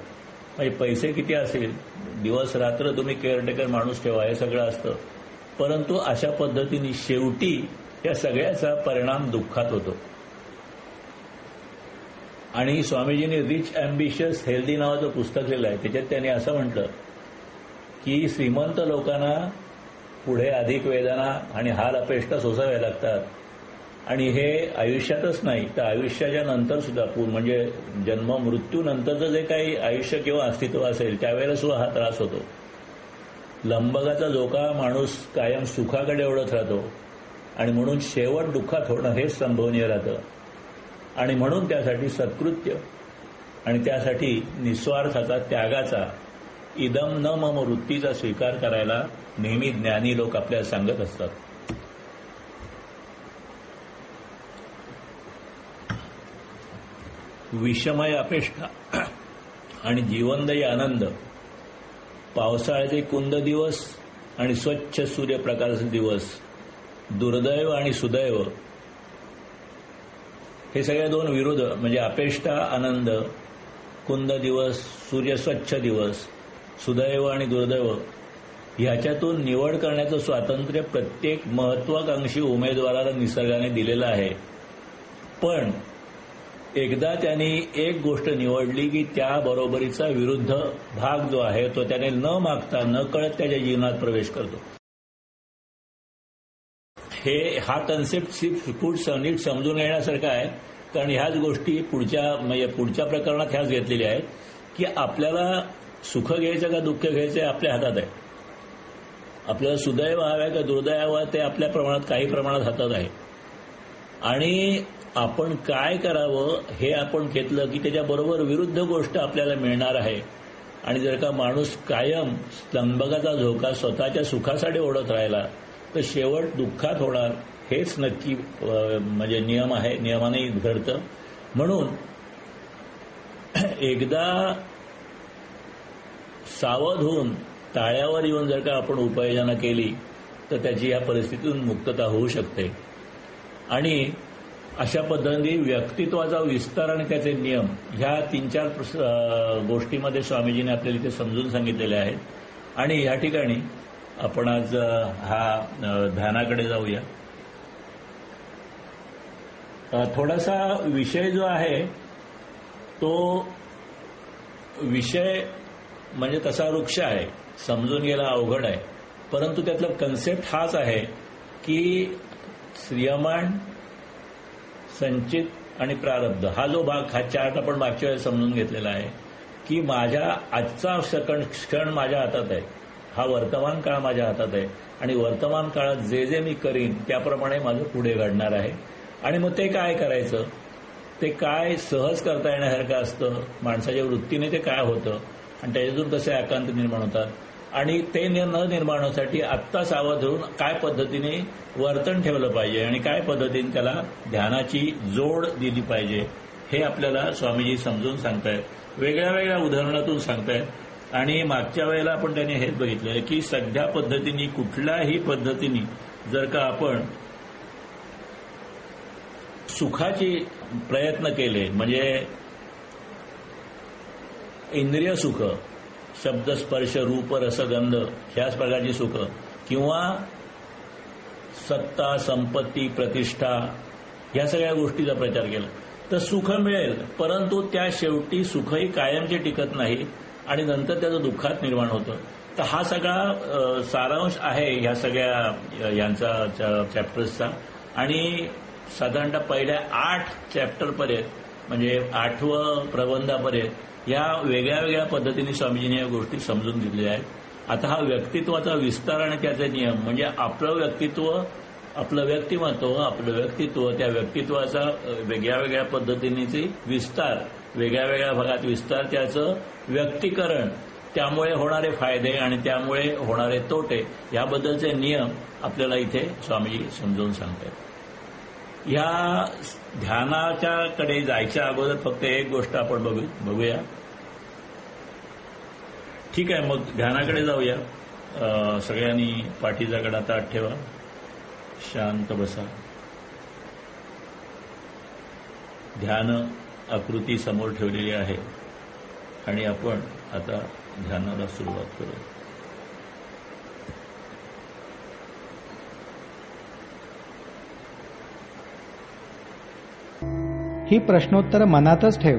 म्हणजे पैसे किती असेल, दिवस रात्र तुम्ही केअरटेकर माणूस ठेवा, हे सगळं असतं, परंतु अशा पद्धतीने शेवटी या सगळ्याचा परिणाम दुःखात होतो. आणि स्वामीजींनी रिच अँबिशियस हेल्दी नावाचं पुस्तक लिहिलं आहे. त्याच्यात त्यांनी असं म्हटलं की श्रीमंत लोकांना पुढे अधिक वेदना आणि हाल अपेष्टा सोसाव्या लागतात, आणि हे आयुष्यातच नाही तर आयुष्याच्या नंतर सुद्धा म्हणजे जन्म मृत्यू नंतरचं जे काही आयुष्य किंवा अस्तित्व असेल त्यावेळेला सुद्धा हा त्रास होतो. लंबगाचा झोका माणूस कायम सुखाकडे ओढत राहतो, आणि म्हणून शेवट दुःखात होणं हेच संभवनीय राहतं. आणि म्हणून त्यासाठी सत्कृत्य आणि त्यासाठी निस्वार्थाचा, त्यागाचा, इदम न मम वृत्तीचा स्वीकार करायला नेहमी ज्ञानी लोक आपल्याला सांगत असतात. विषमय अपेष्टा आणि जीवनदायी आनंद, पावसाळ्याचे कुंद दिवस आणि स्वच्छ सूर्यप्रकाशाचे दिवस, दुर्दैव आणि सुदैव, हे सगळे दोन विरोध. म्हणजे अपेष्टा आनंद, कुंद दिवस, सूर्य स्वच्छ दिवस, सुदैव आणि दुर्दैव, ह्याच्यातून निवड करण्याचं स्वातंत्र्य प्रत्येक महत्वाकांक्षी उमेदवाराला निसर्गाने दिलेलं आहे. पण एकदा त्यांनी एक गोष्ट निवडली की त्या बरोबरीचा विरुद्ध भाग जो आहे तो त्याने न मागता न कळत त्याच्या जीवनात प्रवेश करतो. हा कन्सेप्ट नीट समजून येण्यासारखा आहे, कारण ह्याच गोष्टी पुढच्या प्रकरणात ह्याच घेतलेल्या आहेत की आपल्याला सुख घ्यायचं का दुःख घ्यायचं आपल्या हातात आहे. आपल्याला सुदैव हवं का दुर्दैव हवं ते आपल्या काही प्रमाणात हातात आहे. आणि आपण काय करावं हे आपण घेतलं की त्याच्याबरोबर विरुद्ध गोष्ट आपल्याला मिळणार आहे. आणि जर का माणूस कायम स्तंभकाचा झोका स्वतःच्या सुखासाठी ओढत राहिला तर शेवट दुःखात होणार, हेच नक्की म्हणजे नियमाने घडतं. म्हणून एकदा सावध होऊन टाळ्यावर येऊन जर का आपण उपाययोजना केली तर त्याची या परिस्थितीतून मुक्तता होऊ शकते. आणि अशा पद्धतीने व्यक्तित्वाचा विस्तार आणि त्याचे नियम ह्या 3-4 गोष्टीमध्ये स्वामीजींनी आपल्याला इथे समजून सांगितलेले आहेत. आणि या ठिकाणी आपण आज हा ध्यानाकडे जाऊया. थोडासा विषय जो आहे तो विषय म्हणजे तसा वृक्ष आहे, समजून घ्यायला अवघड आहे, परंतु त्यातला कन्सेप्ट हाच आहे की श्रियमाण, संचित आणि प्रारब्ध हा जो भाग, हा चार्ट आपण मागच्या वेळेस समजून घेतलेला आहे की माझ्या आजचा क्षण माझ्या हातात आहे. हा वर्तमान काळ माझ्या हातात आहे आणि वर्तमान काळात जे जे मी करीन त्याप्रमाणे माझं पुढे घडणार आहे. आणि मग ते काय करायचं, ते काय सहज करता येण्यासारखं असतं, माणसाच्या वृत्तीने ते काय होतं आणि त्याच्यातून कसे आकांत निर्माण होतात आणि ते न निर्माण होण्यासाठी आत्ता सावध होऊन काय पद्धतीने वर्तन ठेवलं पाहिजे आणि काय पद्धतीने त्याला ध्यानाची जोड दिली पाहिजे हे आपल्याला स्वामीजी समजून सांगतायत, वेगळ्या वेगळ्या उदाहरणातून सांगतायत. आणि मागच्या वेळेला आपण त्याने हेच बघितलं की सध्या पद्धतीने कुठल्याही पद्धतीने जर का आपण सुखाची प्रयत्न केले, म्हणजे इंद्रिय सुख, शब्द स्पर्श रूप रसगंध ह्याच प्रकारची सुख किंवा सत्ता संपत्ती प्रतिष्ठा ह्या सगळ्या गोष्टीचा प्रचार केला तर सुख मिळेल, परंतु त्या शेवटी सुखही कायमचे टिकत नाही आणि नंतर त्याचं दुःखात निर्माण होतं. तर हा सगळा सारांश आहे ह्या सगळ्या यांचा चॅप्टर्सचा. आणि साधारणतः पहिल्या 8 चॅप्टरपर्यंत म्हणजे 8वं प्रबंधापर्यंत या वेगळ्या वेगळ्या पद्धतीने स्वामीजींनी या गोष्टी समजून दिलेल्या आहेत. आता हा व्यक्तित्वाचा विस्तार आणि त्याचे नियम म्हणजे आपलं व्यक्तित्व, आपलं व्यक्तित्व त्या व्यक्तित्वाचा वेगळ्या वेगळ्या पद्धतीने विस्तार, वेगळ्या वेगळ्या भागात विस्तार, त्याचं व्यक्तीकरण, त्यामुळे होणारे फायदे आणि त्यामुळे होणारे तोटे याबद्दलचे नियम आपल्याला इथे स्वामीजी समजावून सांगतात. या ध्यानाच्याकडे जायच्या अगोदर फक्त एक गोष्ट आपण बघूया. ठीक आहे, मग ध्यानाकडे जाऊया. सगळ्यांनी पाठीचा गडा ताठ ठेवा, शांत बसा. ध्यान आकृती समोर ठेवलेली आहे आणि आपण आता ध्यानाला सुरुवात करू. ही प्रश्नोत्तर मनातच ठेव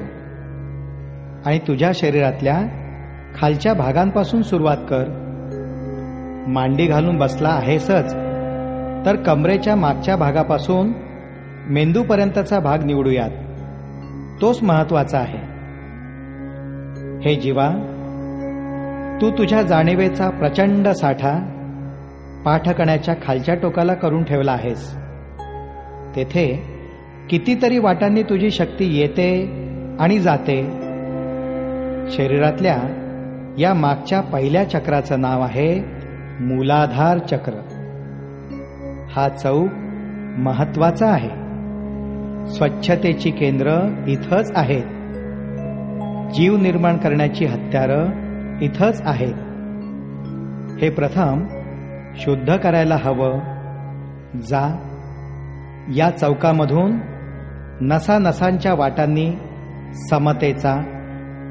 आणि तुझ्या शरीरातल्या खालच्या भागांपासून सुरुवात कर. मांडी घालून बसला आहेसच तर कमरेच्या मागच्या भागापासून मेंदूपर्यंतचा भाग निवडूयात. तोच महत्वाचा आहे. हे जीवा, तू तुझ्या जाणीवेचा प्रचंड साठा पाठकण्याच्या खालच्या टोकाला करून ठेवला आहेस. तेथे कितीतरी वाटांनी तुझी शक्ती येते आणि जाते. शरीरातल्या या मागच्या पहिल्या चक्राचं नाव आहे मूलाधार चक्र. हा चौक महत्वाचा आहे. स्वच्छतेची केंद्र इथंच आहेत. जीव निर्माण करण्याची हत्यारं इथंच आहेत. हे प्रथम शुद्ध करायला हवं. जा, या चौकामधून नसानसांच्या वाटांनी समतेचा,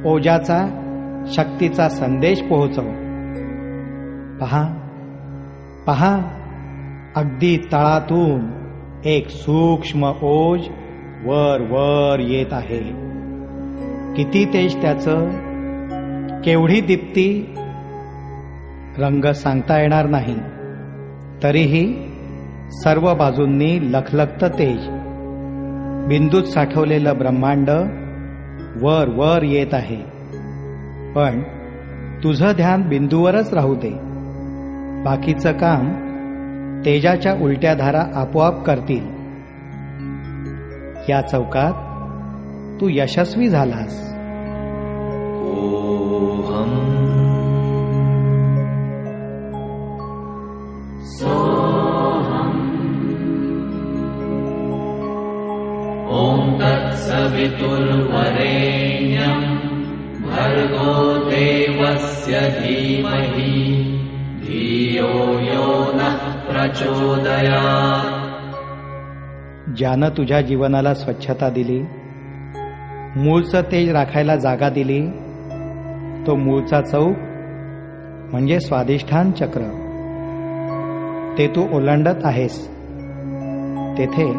ओजाचा, शक्तीचा संदेश पोहोचव. पहा पहा, अगदी तळातून एक सूक्ष्म ओज वर वर येत आहे. किती तेज त्याचं, केवढी दीप्ती, रंग सांगता येणार नाही. तरीही सर्व बाजूंनी लखलखतं तेज. बिंदूत साठवलेलं ब्रह्मांड वर वर येत आहे. पण तुझं ध्यान बिंदूवरच राहू दे. बाकीचं काम तेजाच्या उलट्या धारा आपोआप करतील. या चौकात तू यशस्वी झालास. ओहम सोहम. ओम तत्सवितुर्वरेण्यं भर्गो देवस्य धीमहि धियो यो नः प्रचोदयात्. ज्यानं तुझ्या जीवनाला स्वच्छता दिली, मूळचं तेज राखायला जागा दिली, तो मूळचा चौक म्हणजे स्वाधिष्ठान चक्र. ते तू ओलांडत आहेस. तेथे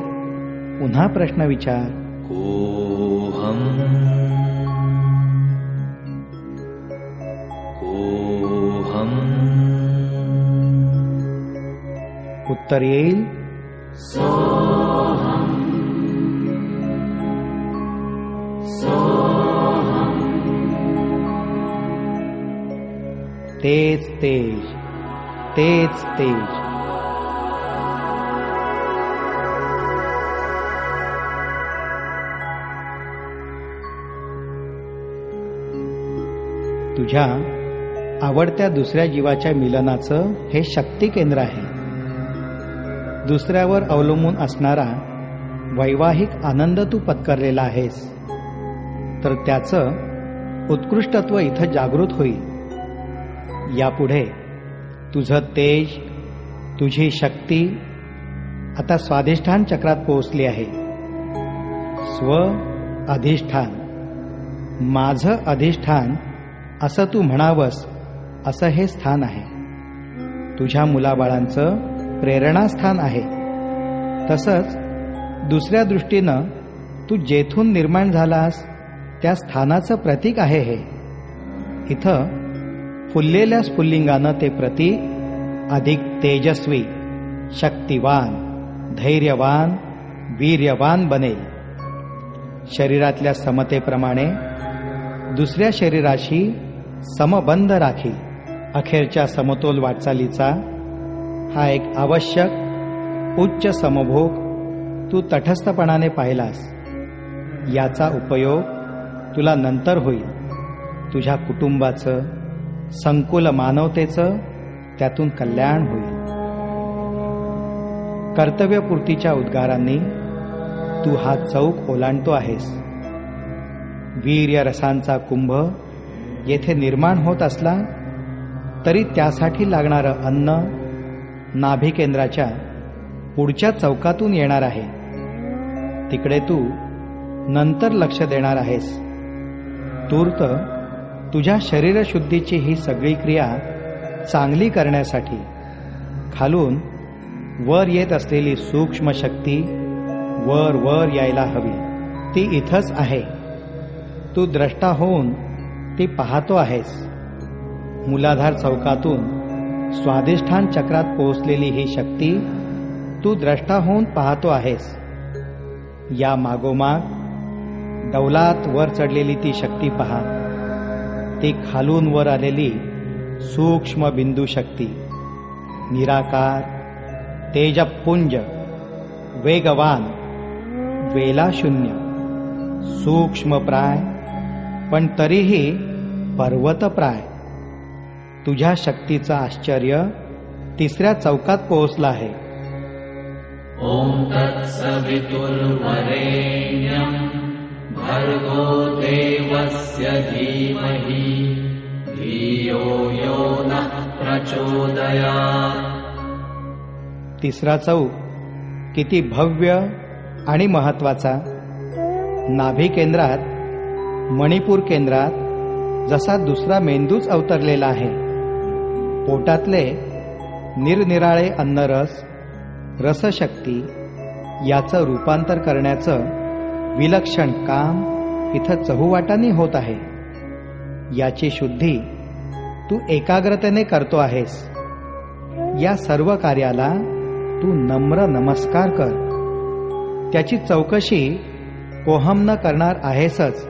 पुन्हा प्रश्न विचार. कोहम कोहम. उत्तर येईल सोहम सोहम. तेच तेज तेच तेज. तुझ्या आवडत्या दुसऱ्या जीवाच्या मिलनाचं हे शक्ती केंद्र आहे. दुसऱ्यावर अवलंबून असणारा वैवाहिक आनंद तू पत्करलेला आहेस, तर त्याचं उत्कृष्टत्व इथं जागृत होईल. यापुढे तुझं तेज, तुझी शक्ती आता स्वाधिष्ठान चक्रात पोहोचली आहे. स्व अधिष्ठान, माझं अधिष्ठान असं तू म्हणावंस असं हे स्थान आहे. तुझ्या मुलाबाळांचं प्रेरणास्थान आहे. तसंच दुसऱ्या दृष्टीनं तू जेथून निर्माण झालास त्या स्थानाचं प्रतीक आहे हे. इथं फुललेल्या स्फुल्लिंगानं ते प्रतीक अधिक तेजस्वी, शक्तिवान, धैर्यवान, वीर्यवान बनेल. शरीरातल्या समतेप्रमाणे दुसऱ्या शरीराशी समबंध राखील. अखेरच्या समतोल वाटचालीचा हा एक आवश्यक उच्च समभोग तू तटस्थपणाने पाहिलास. याचा उपयोग तुला नंतर होईल. तुझ्या कुटुंबाचं, संकुल मानवतेचं त्यातून कल्याण होईल. कर्तव्यपूर्तीच्या उद्गारांनी तू हा चौक ओलांडतो आहेस. वीर्य रसांचा कुंभ येथे निर्माण होत असला तरी त्यासाठी लागणारं अन्न नाभी केंद्राच्या पुढच्या चौकातून येणार आहे. तिकडे तू नंतर लक्ष देणार आहेस. तूर्त तुझ्या शरीरशुद्धीची ही सगळी क्रिया चांगली करण्यासाठी खालून वर येत असलेली सूक्ष्म शक्ती वर वर यायला हवी. ती इथंच आहे. तू द्रष्टा होऊन ती पाहतो आहेस. मूलाधार चौकातून स्वाधिष्ठान चक्रात पोहोचलेली ही शक्ती तू द्रष्टा होऊन पाहतो आहेस. या मागोमाग डौलात वर चढलेली ती शक्ती पहा. ती खालून वर आलेली सूक्ष्म बिंदू शक्ती, निराकार, तेजपुंज, वेगवान, वेलाशून्य, सूक्ष्मप्राय पण तरीही पर्वतप्राय. तुझ्या शक्तीचं आश्चर्य तिसऱ्या चौकात पोहोचलं आहे. ओम तत्सवितुर्वरेण्यं भर्गो देवस्य धीमहि धियो यो नः प्रचोदयात्. तिसरा चौक किती भव्य आणि महत्वाचा. नाभी केंद्रात, मणिपूर केंद्रात जसा दुसरा मेंदूच अवतरलेला आहे. पोटातले निरनिराळे अन्नरस, रसशक्ती याचं रूपांतर करण्याचं विलक्षण काम इथं चहूवाटांनी होत आहे. याची शुद्धी तू एकाग्रतेने करतो आहेस. या सर्व कार्याला तू नम्र नमस्कार कर. त्याची चौकशी कोहम न करणार आहेसच.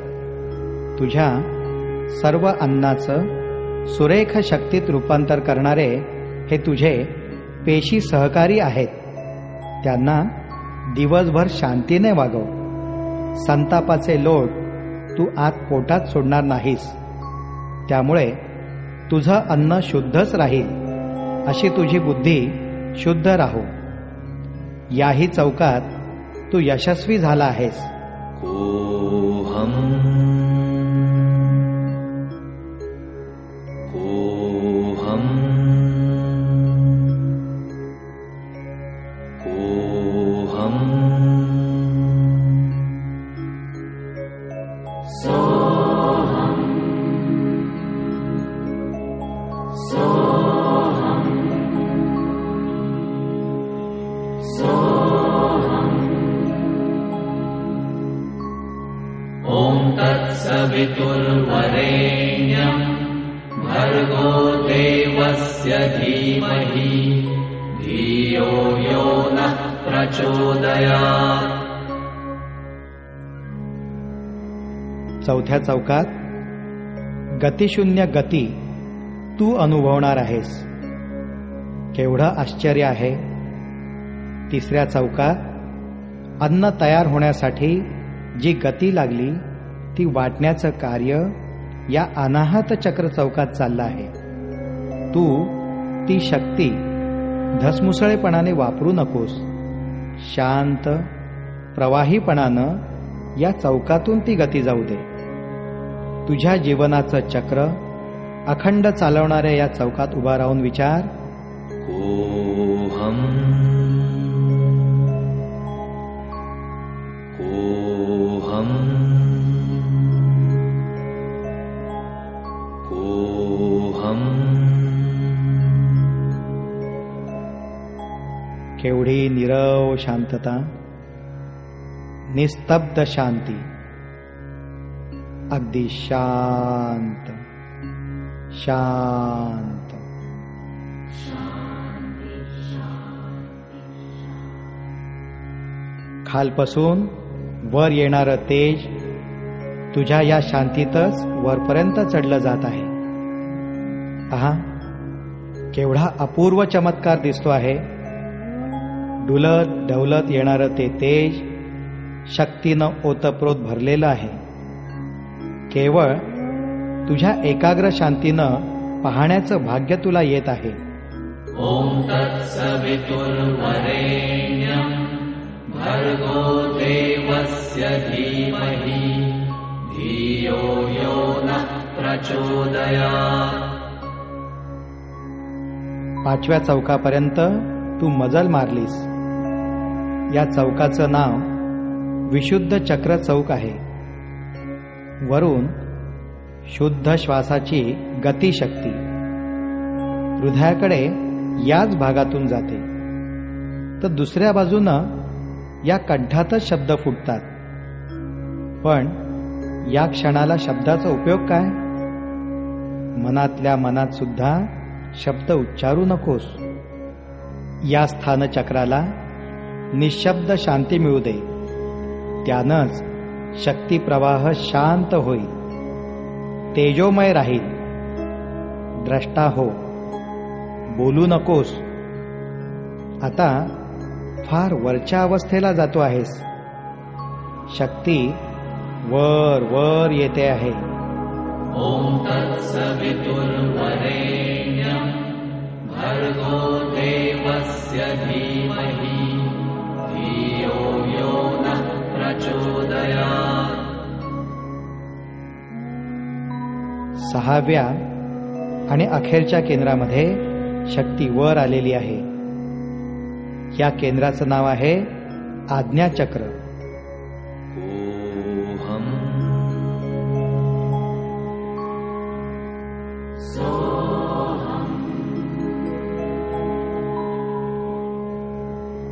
तुझ्या सर्व अन्नाचं सुरेख शक्तीत रूपांतर करणारे हे तुझे पेशी सहकारी आहेत. त्यांना दिवसभर शांतीने वागव. संतापाचे लोट तू आत पोटात सोडणार नाहीस. त्यामुळे तुझं अन्न शुद्धच राहील. अशी तुझी बुद्धी शुद्ध राहो. याही चौकात तू यशस्वी झाला आहेस. कोहम कोहम कोहम सोहम सोहम सोहम. ओम तत्सवितुर्वरेण्यं भर्गो देवस्य धीमहि धियो यो नः प्रचोदयात्. चौथ्या चौकात गतिशून्य गती तू अनुभवणार आहेस. केवढं आश्चर्य आहे. तिसऱ्या चौकात अन्न तयार होण्यासाठी जी गती लागली ती वाटण्याचं कार्य या अनाहत चक्र चौकात चाललं आहे. तू ती शक्ती धसमुसळेपणाने वापरू नकोस. शांत प्रवाहीपणानं या चौकातून ती गती जाऊ दे. तुझ्या जीवनाचं चक्र अखंड चालवणाऱ्या या चौकात उभा राहून विचार, कोहम कोहम कोहम. केवढी नीरव शांतता, निस्तब्ध शांती, अगदी शांत शांत. खालपासून वर येणारं तेज तुझ्या या शांतीतच वरपर्यंत चढलं जात आहे. पहा, केवढा अपूर्व चमत्कार दिसतो आहे. डुलत डौलत येणारं ते तेज शक्तीनं ओतप्रोत भरलेलं आहे. केवळ तुझ्या एकाग्र शांतीनं पाहण्याचं भाग्य तुला येत आहे. ओम तत्सवितुर्वरेण्यं भर्गो देवस्य धीमहि धियो यो नः प्रचोदयात्. 5व्या चौकापर्यंत तू मजल मारलीस. या चौकाचं नाव विशुद्ध चक्र चौक आहे. वरून शुद्ध श्वासाची गतिशक्ती हृदयाकडे याच भागातून जाते, तर दुसऱ्या बाजूनं या कंठातच शब्द फुटतात. पण या क्षणाला शब्दाचा उपयोग काय? मनातल्या मनात सुद्धा शब्द उच्चारू नकोस. या स्थानचक्राला निशब्द शांती मिळू दे. त्यानंच शक्ती प्रवाह शांत होईल, तेजोमय राहील. द्रष्टा हो, बोलू नकोस. आता फार वरच्या अवस्थेला जातो आहेस. शक्ती वर वर येते आहे. ओम तत्सवितुर्वरेण्यं भर्गो देवस्य धीमहि धियो यो नः प्रचोदयात्. 6व्या आणि अखेरच्या केंद्रामध्ये शक्ती वर आलेली आहे. या केंद्राचं नाव आहे आज्ञाचक्र. कोहम सोहम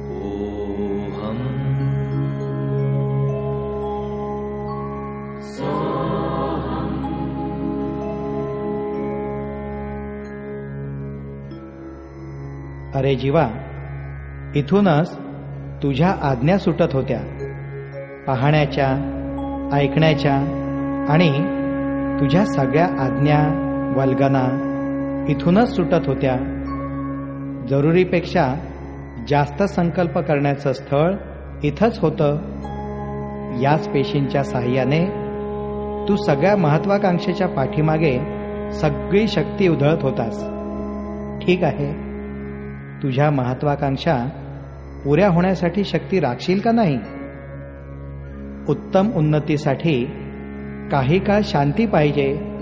कोहम सोहम. अरे जीवा, इथूनच तुझ्या आज्ञा सुटत होत्या. पाहण्याच्या, ऐकण्याच्या आणि तुझ्या सगळ्या आज्ञा वल्गना इथूनच सुटत होत्या. जरुरीपेक्षा जास्त संकल्प करण्याचं स्थळ इथंच होतं. याच पेशींच्या साहाय्याने तू सगळ्या महत्वाकांक्षेच्या पाठीमागे सगळी शक्ती उधळत होतास. ठीक आहे, तुझ्या महत्वाकांक्षा पुऱ्या होण्यासाठी शक्ती राखशील का नाही? उत्तम उन्नतीसाठी काही काळ शांती पाहिजे.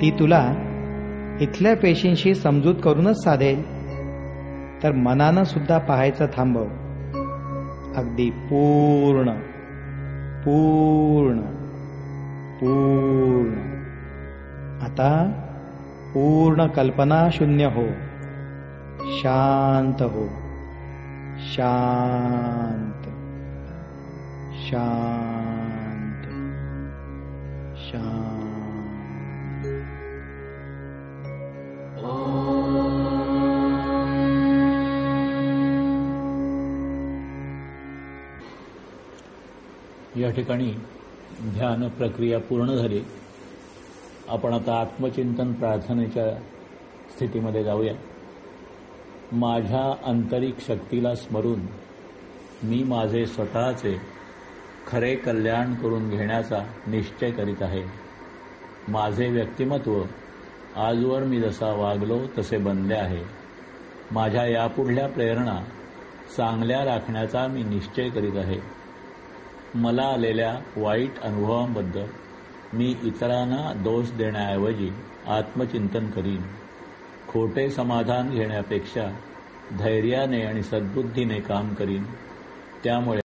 ती तुला इथल्या पेशींशी समजूत करूनच साधेल. तर मनानं सुद्धा पाहायचं थांबव. अगदी पूर्ण पूर्ण पूर्ण. आता पूर्ण कल्पना शून्य हो. शांत हो. शांत शांत शांत. या ठिकाणी ध्यान प्रक्रिया पूर्ण झाली. आपण आता आत्मचिंतन प्रार्थनेच्या स्थितीमध्ये जाऊया. माझ्या आंतरिक शक्तीला स्मरून मी माझे स्वतःचे खरे कल्याण करून घेण्याचा निश्चय करीत आहे. माझे व्यक्तिमत्व आजवर मी जसा वागलो तसे बनले आहे. माझ्या यापुढल्या प्रेरणा चांगल्या राखण्याचा मी निश्चय करीत आहे. मला आलेल्या वाईट अनुभवांबद्दल मी इतरांना दोष देण्याऐवजी आत्मचिंतन करीन. खोटे समाधान घेण्यापेक्षा धैर्याने आणि सद्बुद्धीने काम करीन. त्यामुळे